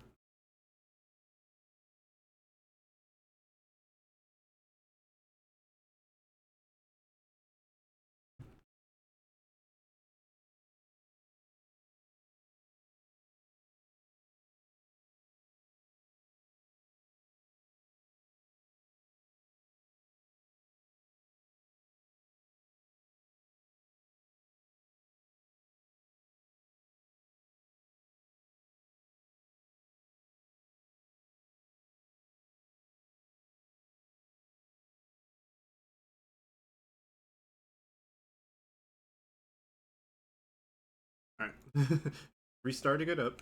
Speaker 1: Alright. Restarting it up.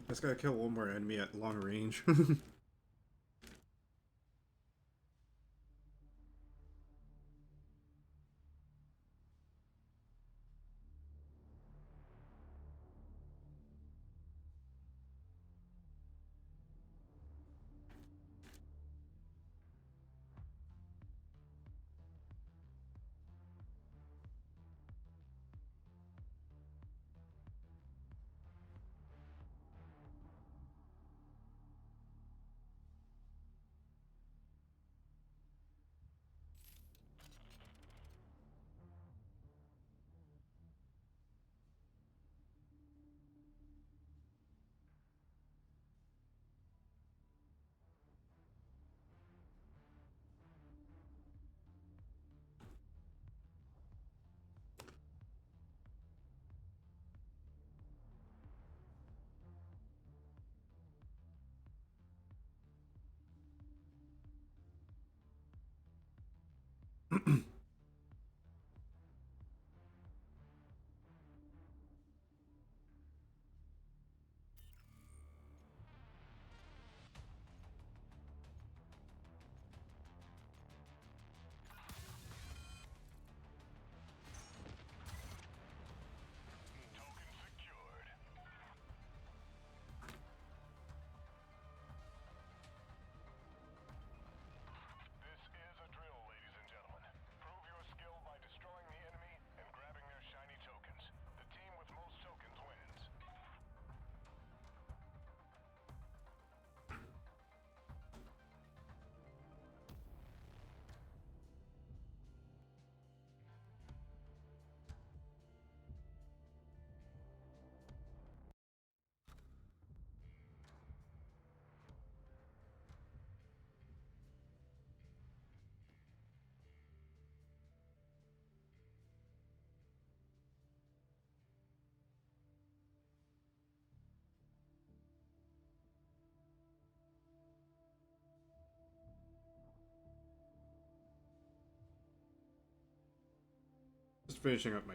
Speaker 1: Just gotta kill one more enemy at long range.
Speaker 3: Token secured. This is a drill, ladies and gentlemen. Prove
Speaker 1: Just finishing up my.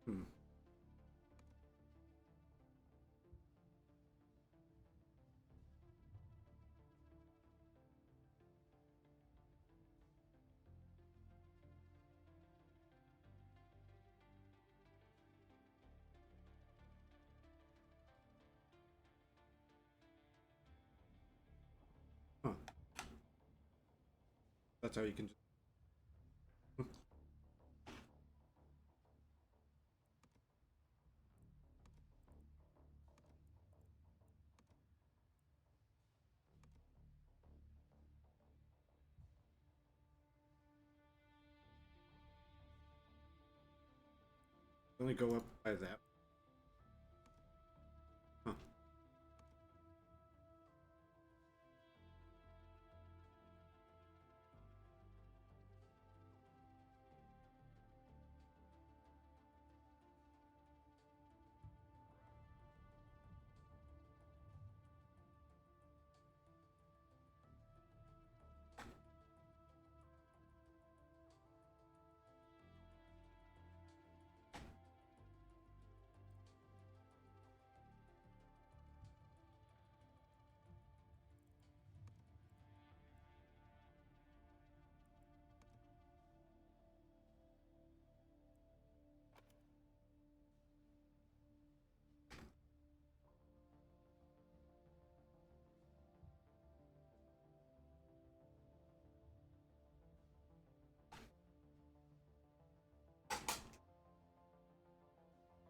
Speaker 1: Hmm. Huh. That's how you can just. Only go up by that. Huh.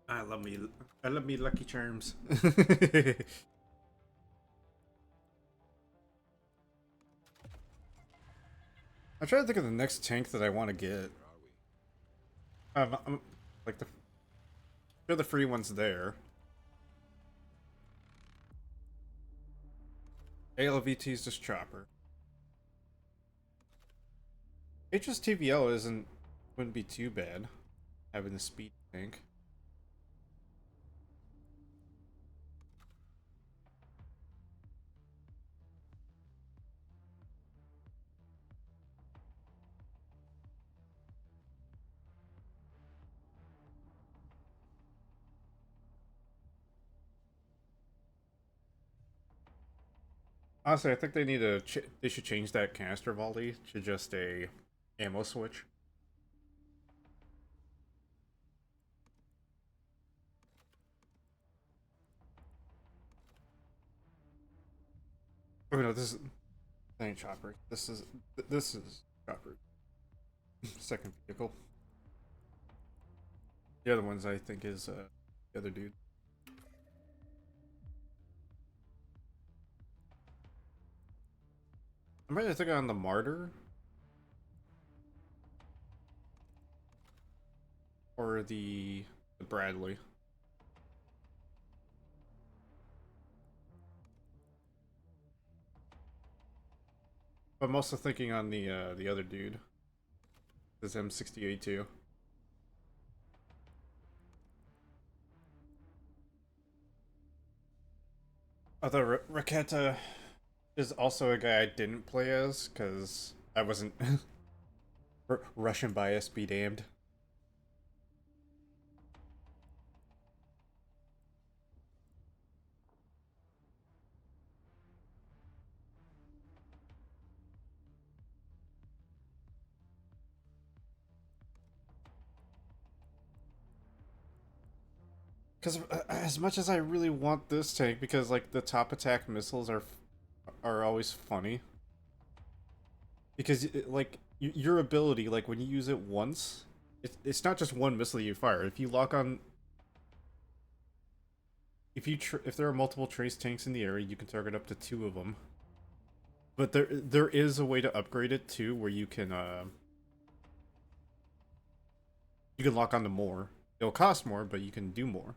Speaker 1: I love me. I love me Lucky Charms. I'm trying to think of the next tank that I want to get. Like the free ones there. ALVT is just Chopper. HSTVL wouldn't be too bad having the speed tank. Honestly, I think they need to. They should change that canister volley to just a ammo switch. Oh no, this ain't Chopper. This is Chopper. Second vehicle. The other ones I think is the other dude. I'm ready to think on the Martyr. Or the Bradley. But I'm also thinking on the other dude. This M68 too. Although Raketa is also a guy I didn't play as because I wasn't Russian bias be damned. Because as much as I really want this tank, because like the top attack missiles are always funny. Because like your ability, like when you use it once, it's not just one missile you fire. If you lock on, if there are multiple trace tanks in the area, you can target up to 2 of them. But there is a way to upgrade it too, where you can lock onto more. It'll cost more, but you can do more.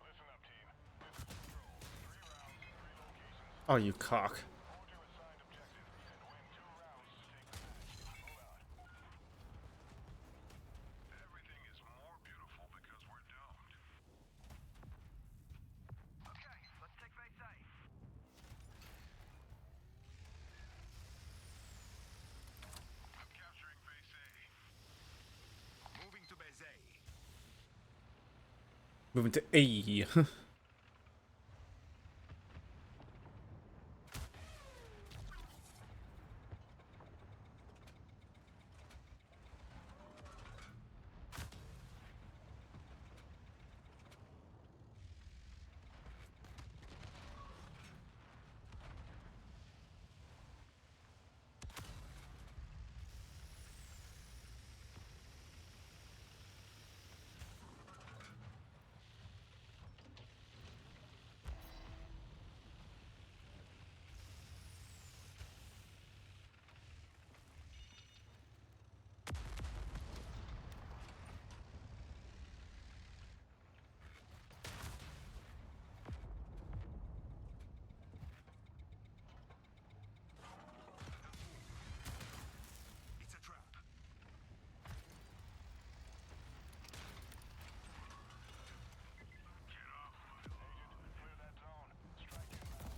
Speaker 3: Listen up, team. This is Control. 3 rounds, 3 locations.
Speaker 1: Oh, you cock.
Speaker 3: Hold your assigned objective and win 2 rounds to take the match. Move out. Everything is more beautiful because we're domed. Okay, let's take base A. I'm capturing base A.
Speaker 2: Moving to base A.
Speaker 1: Moving to A.
Speaker 2: It's a trap.
Speaker 3: Get off. Agent, clear that zone. Strike inbound.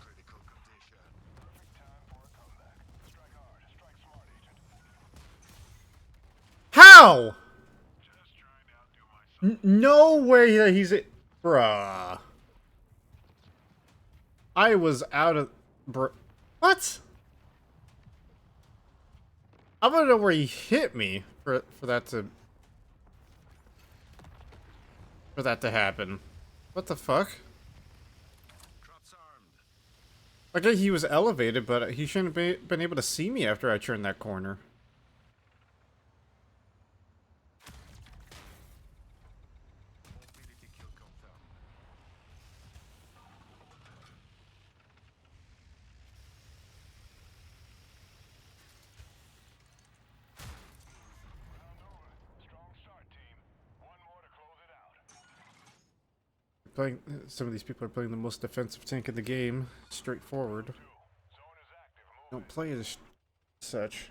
Speaker 2: Critical condition.
Speaker 3: Perfect time for a comeback. Strike hard. Strike smart, Agent.
Speaker 1: How?
Speaker 3: Just trying to outdo myself.
Speaker 1: No way that he's a... Bruh. I was out of... What? I want to know where he hit me for that to... For that to happen. What the fuck?
Speaker 2: Traps armed.
Speaker 1: I guess he was elevated, but he shouldn't have been able to see me after I turned that corner.
Speaker 2: Mobility kill confirmed.
Speaker 3: Round over. Strong start, team. 1 more to close it out.
Speaker 1: Playing, some of these people are playing the most defensive tank in the game. Straightforward.
Speaker 3: 2. Zone is active. Move.
Speaker 1: Don't play it as such.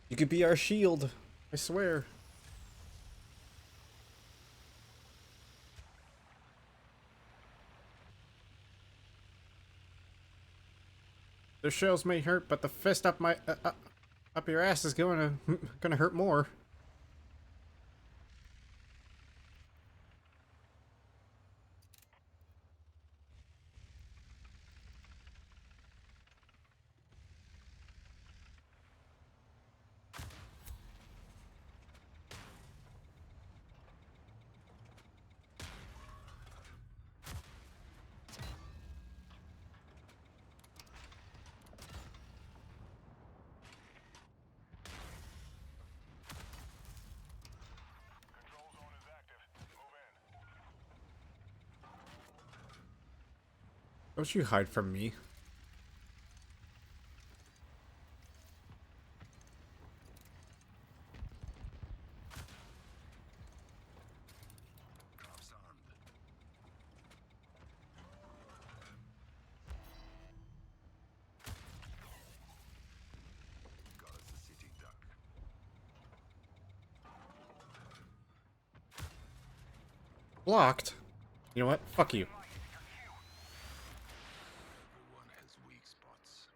Speaker 1: You could be our shield. I swear. The shells may hurt, but the fist up my up your ass is gonna hurt more.
Speaker 3: Control zone is active. Move in.
Speaker 1: Don't you hide from me.
Speaker 2: Traps armed. Got us a sitting duck.
Speaker 1: Blocked. You know what? Fuck you.
Speaker 2: Everyone has weak spots.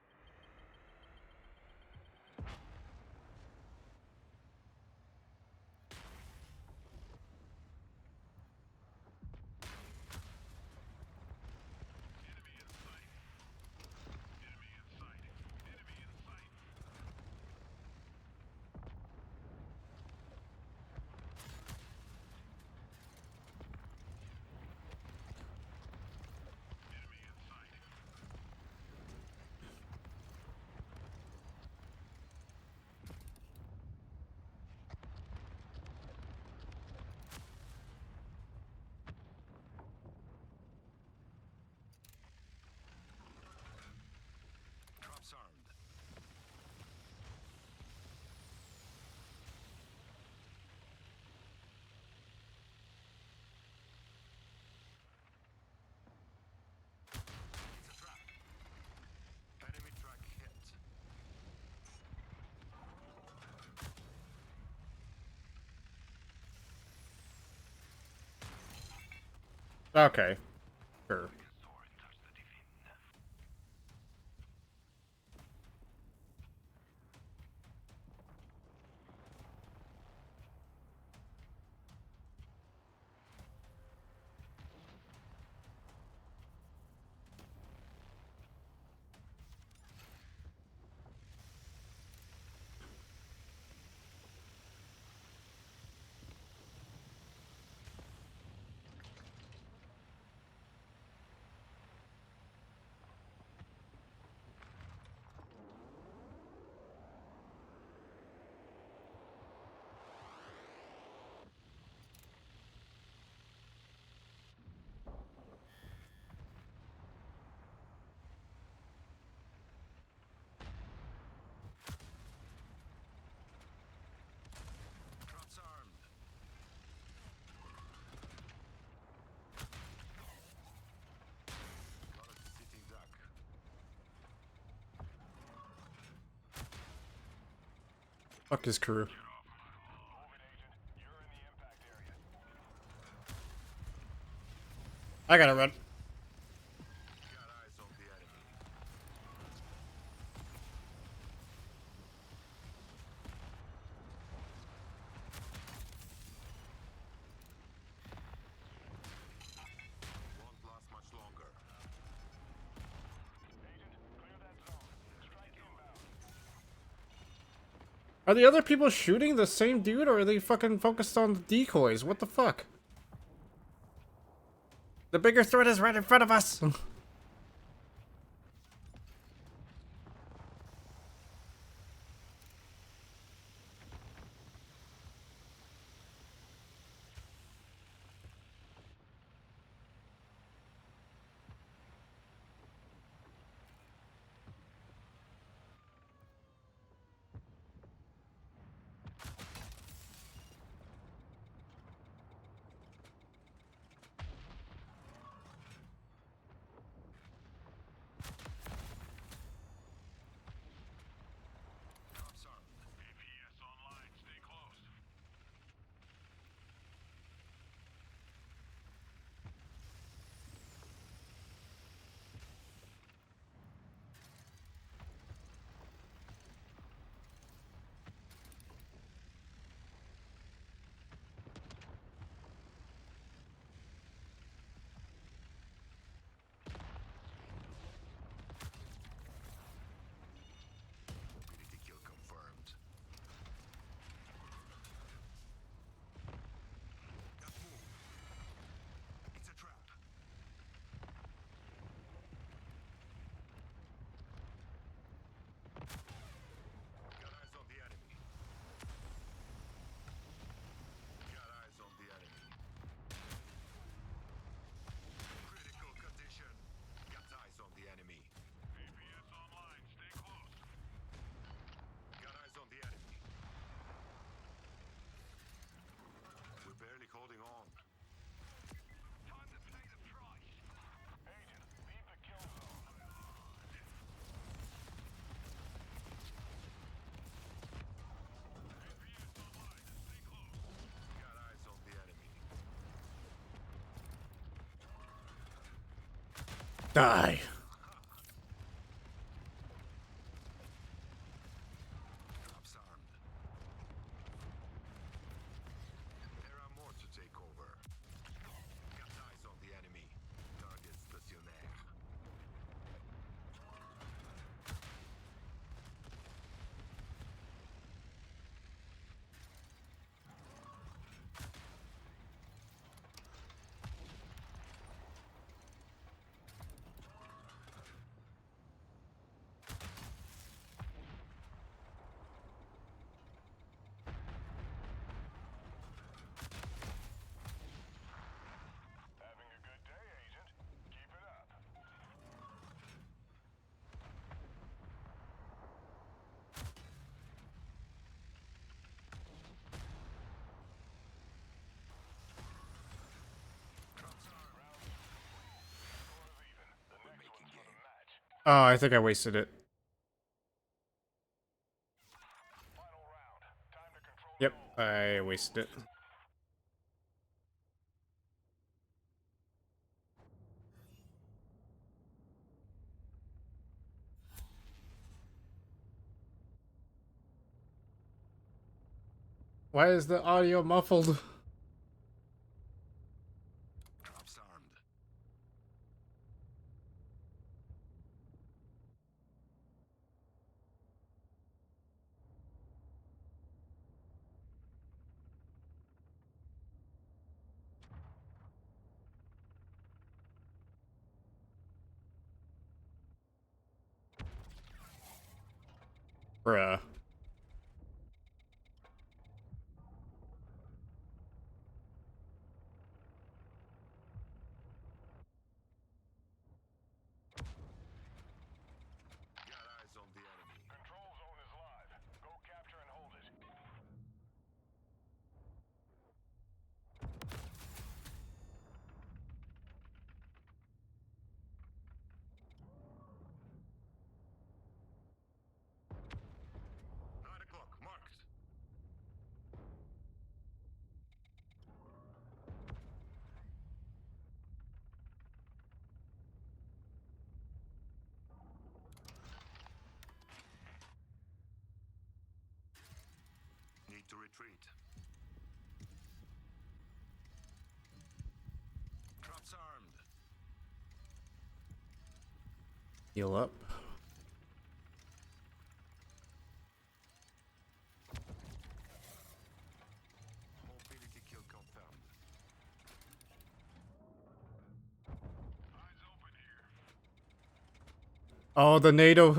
Speaker 1: Okay. Sure.
Speaker 2: Traps armed. Not a sitting duck.
Speaker 1: Fuck his crew.
Speaker 3: Move it, Agent. You're in the impact area.
Speaker 1: I gotta run.
Speaker 2: Got eyes on the enemy. Won't last much longer.
Speaker 3: Agent, clear that zone. Strike inbound.
Speaker 1: Are the other people shooting the same dude, or are they fucking focused on the decoys? What the fuck? The bigger threat is right in front of us!
Speaker 2: Traps armed.
Speaker 3: APS online. Stay close.
Speaker 2: Mobility kill confirmed. Got move. It's a trap. Got eyes on the enemy. Got eyes on the enemy. Critical condition. Got eyes on the enemy.
Speaker 3: APS online. Stay close.
Speaker 2: Got eyes on the enemy. We're barely holding on.
Speaker 3: Time to pay the price. Agent, leave the kill zone. APS online. Stay close.
Speaker 2: Got eyes on the enemy.
Speaker 1: Die.
Speaker 2: Traps armed. There are more to take over. Got eyes on the enemy. Target stationnaire.
Speaker 3: Having a good day, Agent. Keep it up.
Speaker 2: Traps armed.
Speaker 3: Score is even. The
Speaker 2: We're
Speaker 3: next
Speaker 2: making
Speaker 3: one's for the
Speaker 2: game.
Speaker 3: match.
Speaker 1: Oh, I think I wasted it.
Speaker 3: Final round. Time to control
Speaker 1: Yep,
Speaker 3: the goal.
Speaker 1: I wasted it. Why is the audio muffled?
Speaker 2: Traps armed.
Speaker 1: Bruh.
Speaker 2: Got eyes on the enemy.
Speaker 3: Control zone is live. Go capture and hold it.
Speaker 2: Nine o'clock. Marked. Need to retreat. Traps armed.
Speaker 1: Heal up.
Speaker 2: Mobility kill confirmed.
Speaker 3: Eyes open here.
Speaker 1: Oh, the NATO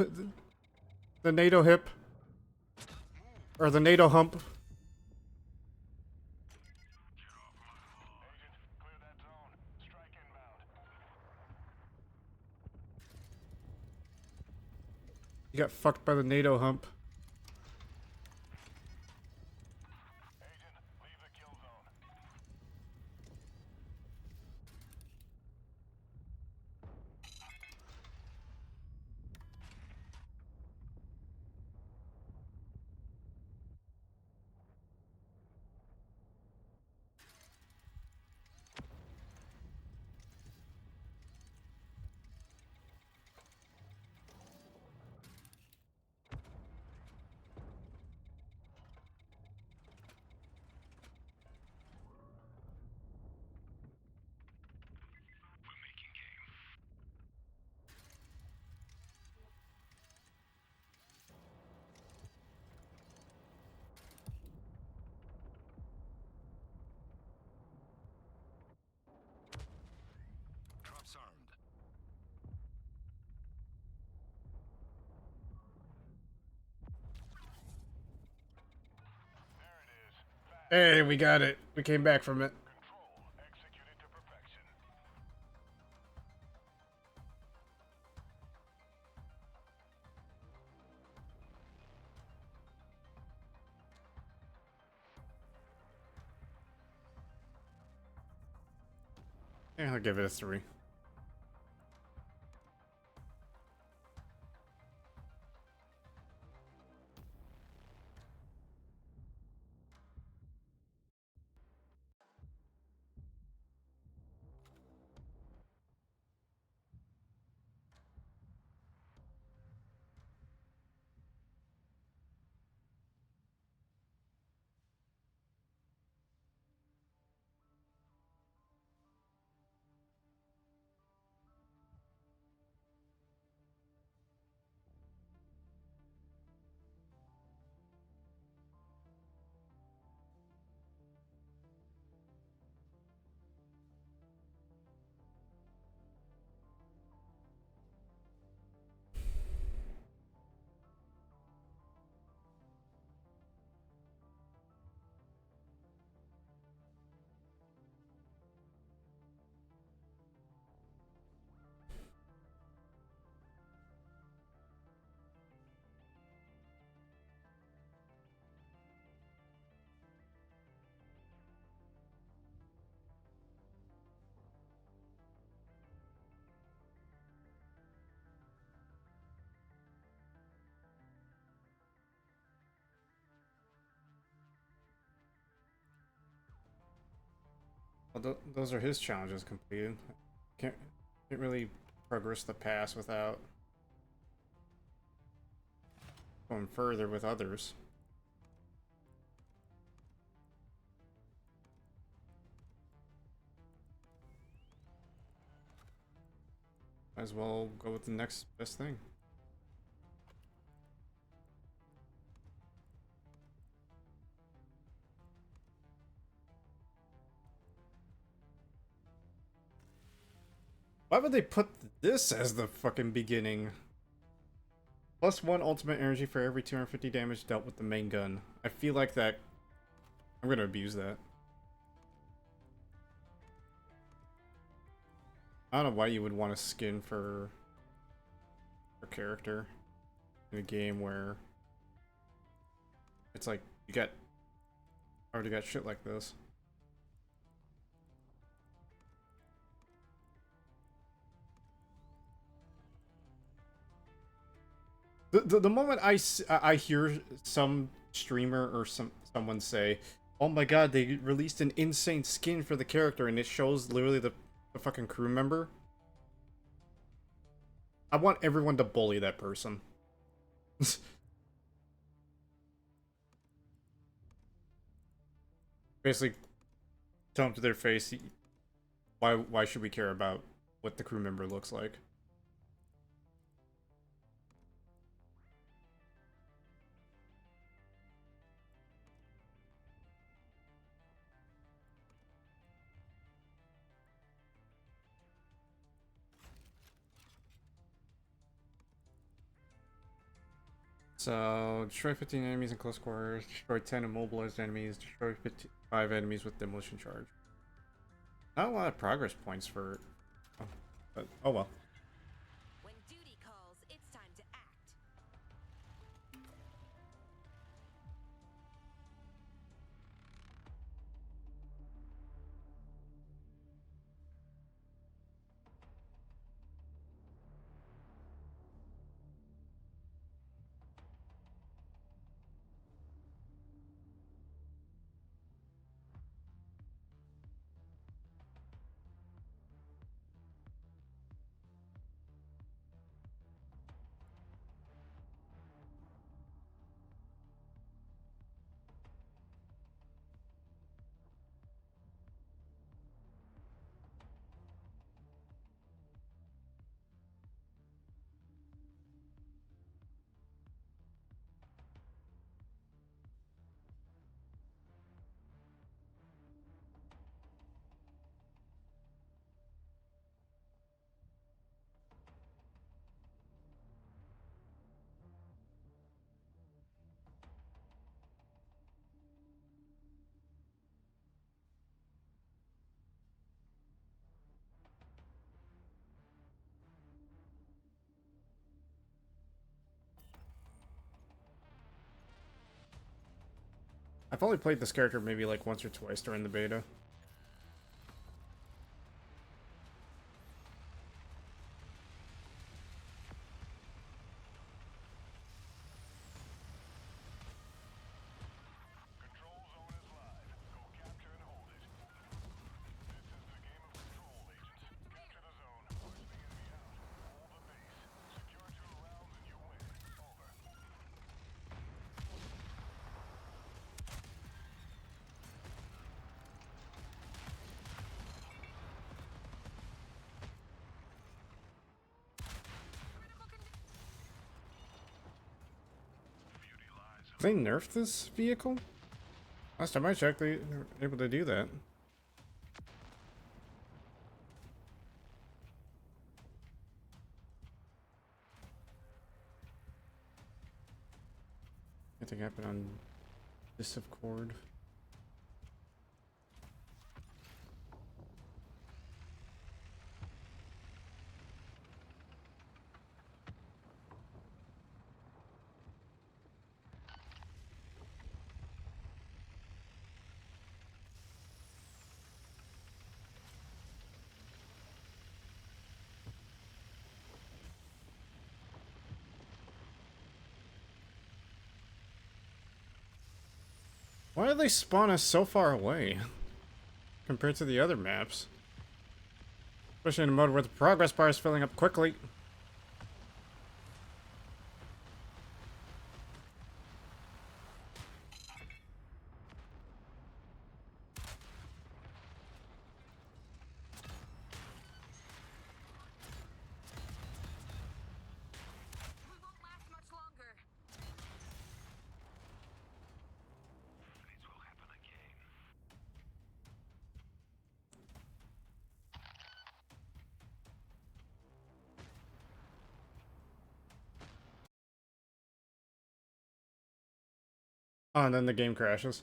Speaker 1: hip. Or the NATO hump.
Speaker 3: Agent, clear that zone. Strike inbound.
Speaker 1: You got fucked by the NATO hump.
Speaker 3: Agent, leave the kill zone. We're making game.
Speaker 2: Traps armed.
Speaker 3: There it is. Fast
Speaker 1: Hey, we got it. We came back from it.
Speaker 3: control. Executed to perfection.
Speaker 1: Yeah, I'll give it a 3. Well, those are his challenges completed. Can't really progress the pass without going further with others. Might as well go with the next best thing. Why would they put this as the fucking beginning? +1 ultimate energy for every 250 damage dealt with the main gun. I feel like that... I'm gonna abuse that. I don't know why you would want a skin for character in a game where it's like you got already got shit like this. The moment I hear some streamer or someone say, "Oh my god, they released an insane skin for the character," and it shows literally the fucking crew member, I want everyone to bully that person. Basically, tell them to their face, why should we care about what the crew member looks like? So, destroy 15 enemies in close quarters, destroy 10 immobilized enemies, destroy 5 enemies with demolition charge. Not a lot of progress points for... Oh, but, oh well.
Speaker 4: When duty calls, it's time to act.
Speaker 1: I've only played this character maybe like once or twice during the beta.
Speaker 3: Control zone is live. Go capture and hold it. This is the game of control, agents. Capture the zone, push the enemy out. Hold the base. Secure 2 rounds and you win. Over.
Speaker 1: They nerfed this vehicle? Last time I checked, they were able to do that. Anything happened on Discord? Why do they spawn us so far away compared to the other maps? Especially in a mode where the progress bar is filling up quickly. Oh, and then the game crashes.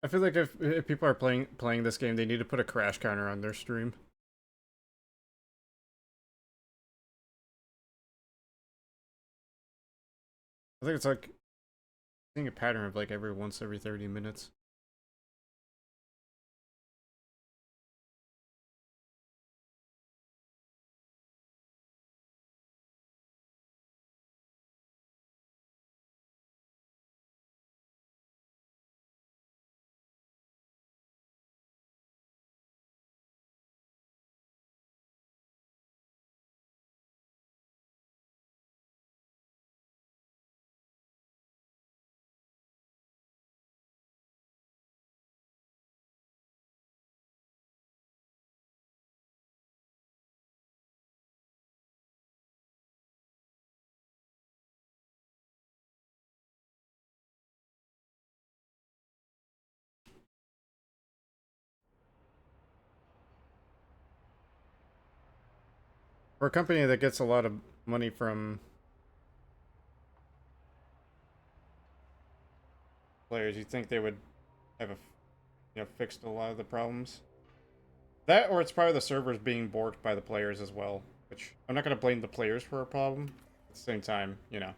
Speaker 1: I feel like if people are playing this game, they need to put a crash counter on their stream. I think it's like seeing a pattern of like every 30 minutes. For a company that gets a lot of money from players, you think they would have fixed a lot of the problems? That, or it's probably the servers being borked by the players as well. Which I'm not gonna blame the players for a problem. At the same time, you know.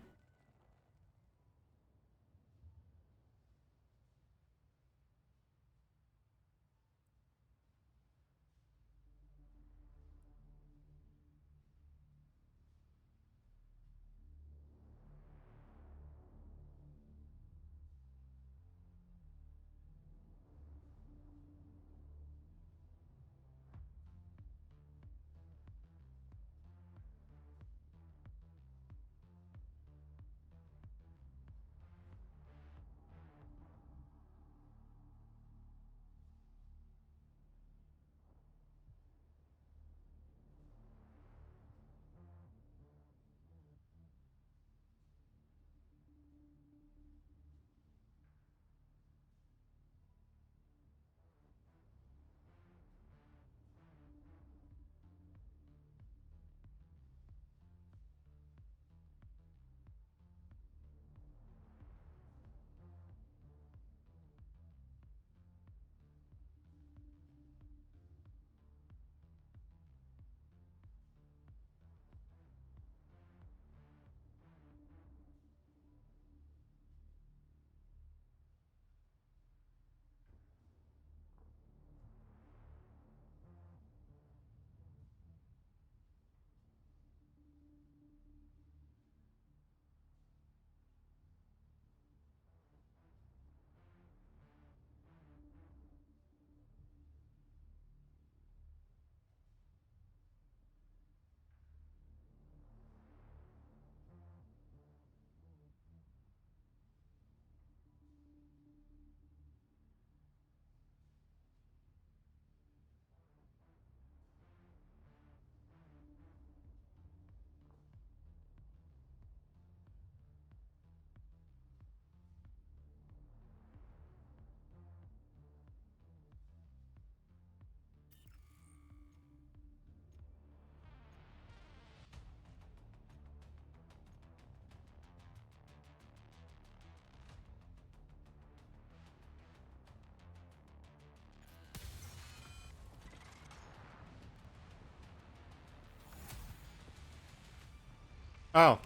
Speaker 1: Oh.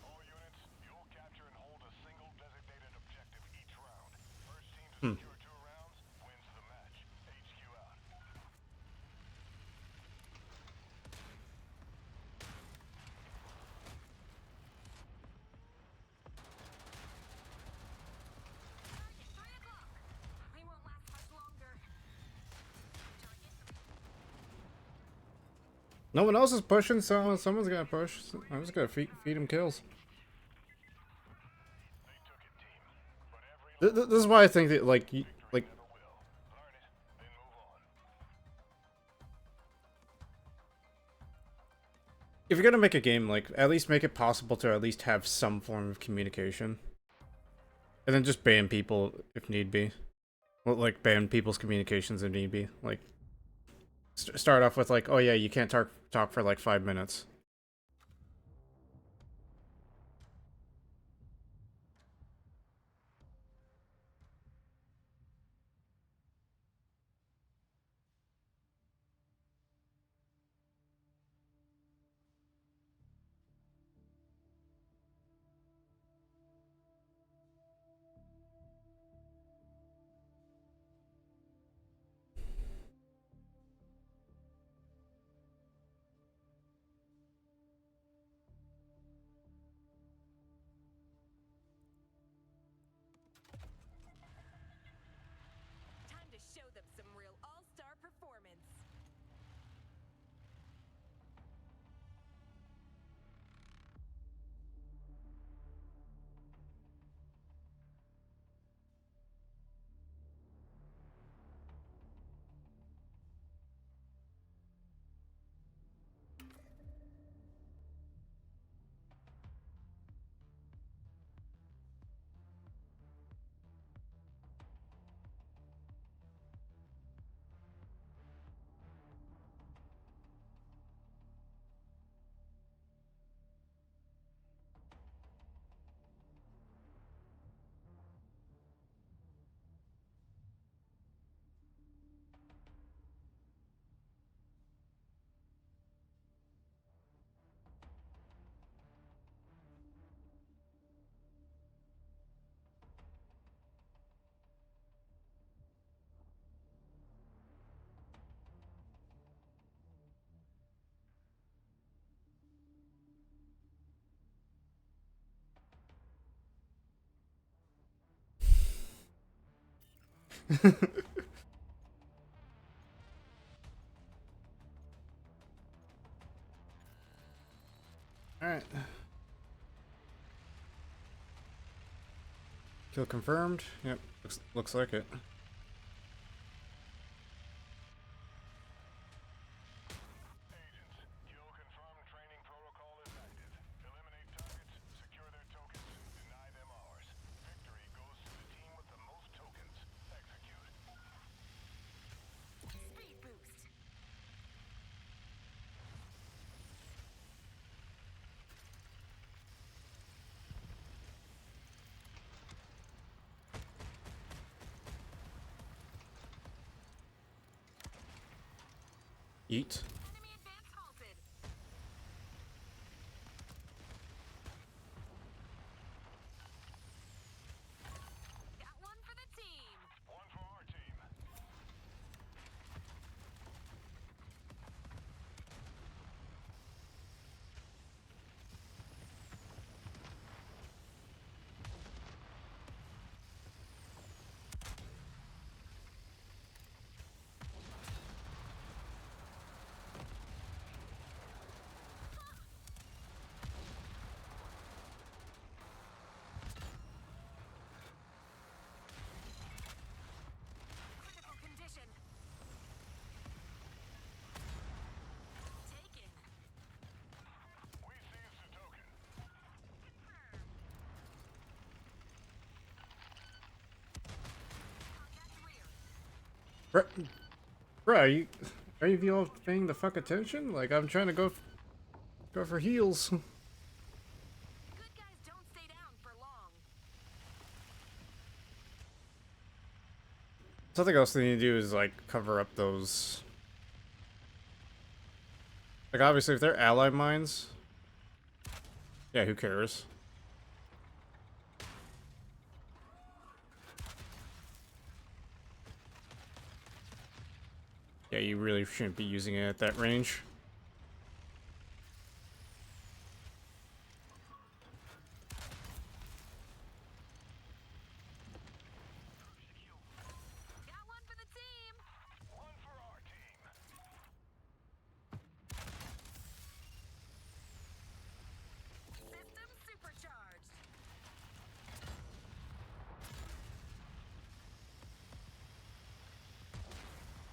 Speaker 3: All units, you'll capture and hold a single designated objective each round. First team to
Speaker 1: Hmm.
Speaker 3: secure 2 rounds wins the match. HQ out.
Speaker 4: Target 3 o'clock. We won't last much longer.
Speaker 1: No one else is pushing, so someone's gonna push. I'm just gonna feed him kills.
Speaker 3: They took it, team. But every
Speaker 1: This is why I think that like like
Speaker 3: never will. Learn it, then move on.
Speaker 1: if you're gonna make a game, like at least make it possible to at least have some form of communication, and then just ban people if need be. Well, like ban people's communications if need be. Like start off with like, oh yeah, you can't talk for like 5 minutes.
Speaker 4: Time to show them some real all-star performance. All right. Kill confirmed. Yep, looks like it.
Speaker 3: Agents, kill confirmed. Training protocol is active. Eliminate targets, secure their tokens, deny them ours. Victory goes to the team with the most tokens. Execute.
Speaker 4: Speed boost.
Speaker 1: Eat.
Speaker 4: Enemy advance halted. Got one for the team.
Speaker 3: One for our team.
Speaker 4: Critical condition. Taken.
Speaker 3: We seized the token.
Speaker 4: Confirmed. Contact rear.
Speaker 1: Bruh, are you all paying the fuck attention? Like I'm trying to go for heals.
Speaker 4: Good guys don't stay down for long.
Speaker 1: Something else they need to do is like cover up those. Like obviously, if they're ally mines, yeah, who cares? Yeah, you really shouldn't be using it at that range.
Speaker 4: Got one for the team.
Speaker 3: One for our team.
Speaker 4: System supercharged.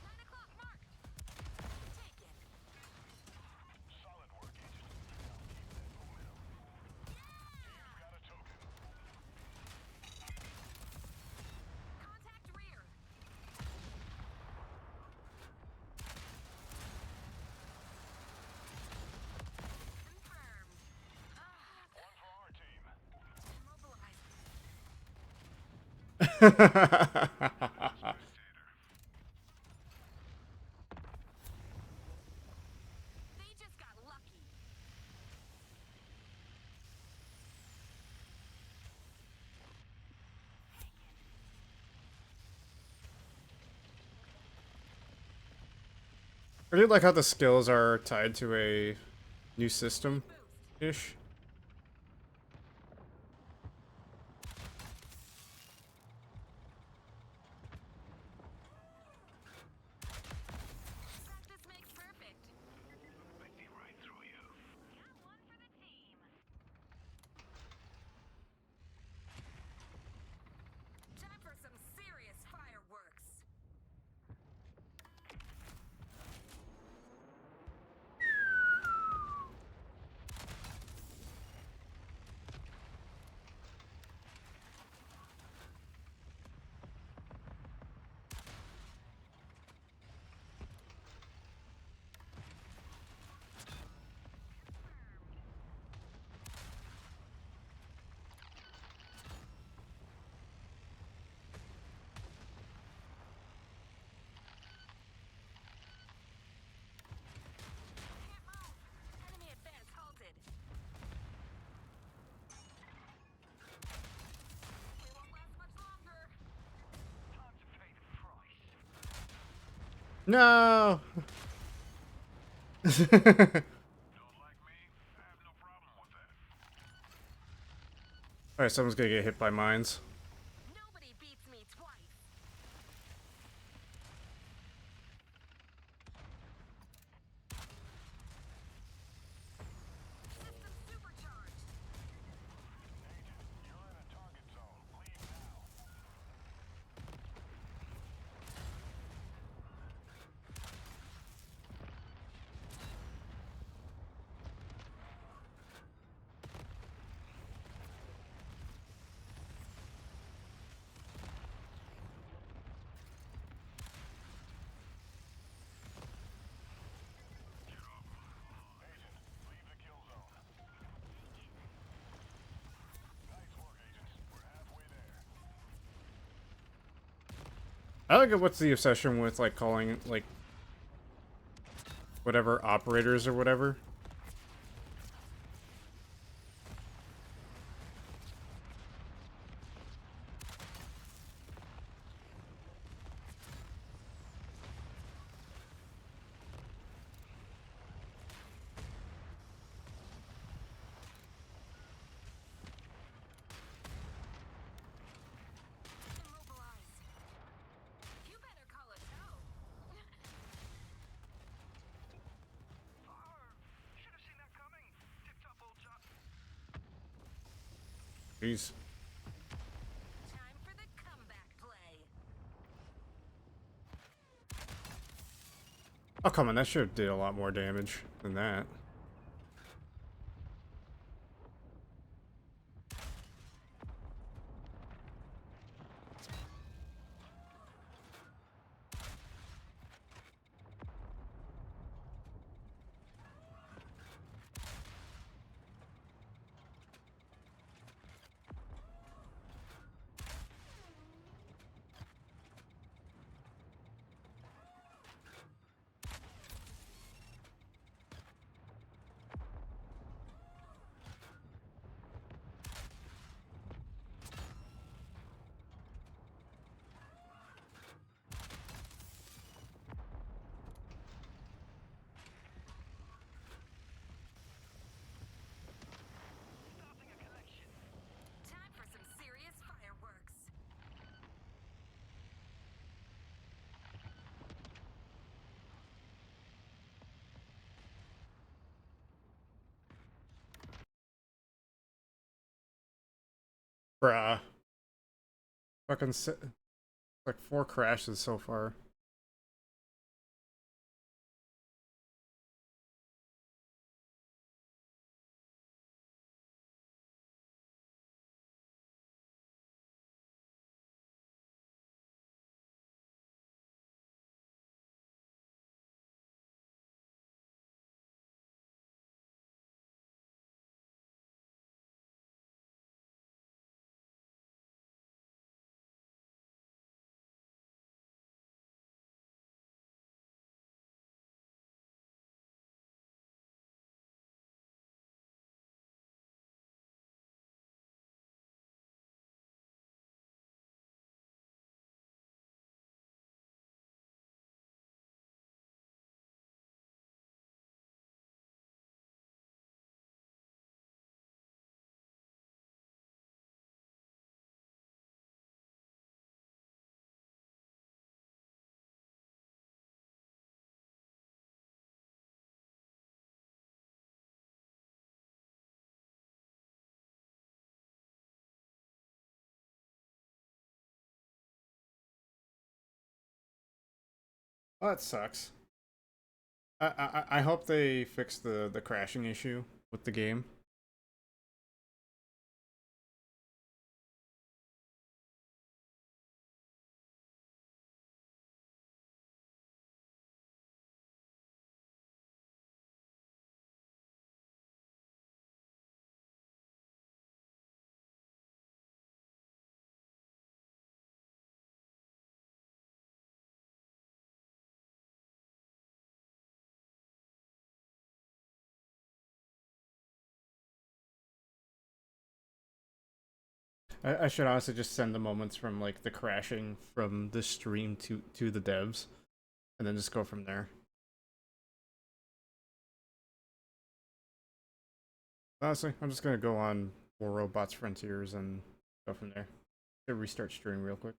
Speaker 4: 9 o'clock marked. Taken. They just got lucky.
Speaker 1: I do like how the skills are tied to a new system-ish.
Speaker 4: Practice makes perfect.
Speaker 2: I see right through you.
Speaker 4: Got one for the team. Time for some serious fireworks. Can't move. Enemy advance halted. We won't last much longer.
Speaker 2: Time to pay the price.
Speaker 1: No!
Speaker 2: Don't like me? I have no problem with that.
Speaker 1: Alright, someone's gonna get hit by mines.
Speaker 4: Nobody beats me twice. System supercharged.
Speaker 3: You're in a target zone. Leave now. Agent, leave the kill zone. Nice work, agents. We're halfway there.
Speaker 1: I like it, what's the obsession with, like, calling, like, whatever, operators or whatever?
Speaker 4: Immobilize. You better call a tow.
Speaker 2: Should have seen that coming. Tip-top old job.
Speaker 1: Jeez.
Speaker 4: Time for the comeback play.
Speaker 1: Oh, come on, that should have did a lot more damage than that.
Speaker 4: Time for some serious fireworks.
Speaker 1: Bruh. Fucking like 4 crashes so far. Well, that sucks. I hope they fix the crashing issue with the game. I should honestly just send the moments from like the crashing from the stream to the devs, and then just go from there. Honestly, I'm just gonna go on War Robots Frontiers and go from there. Restart stream real quick.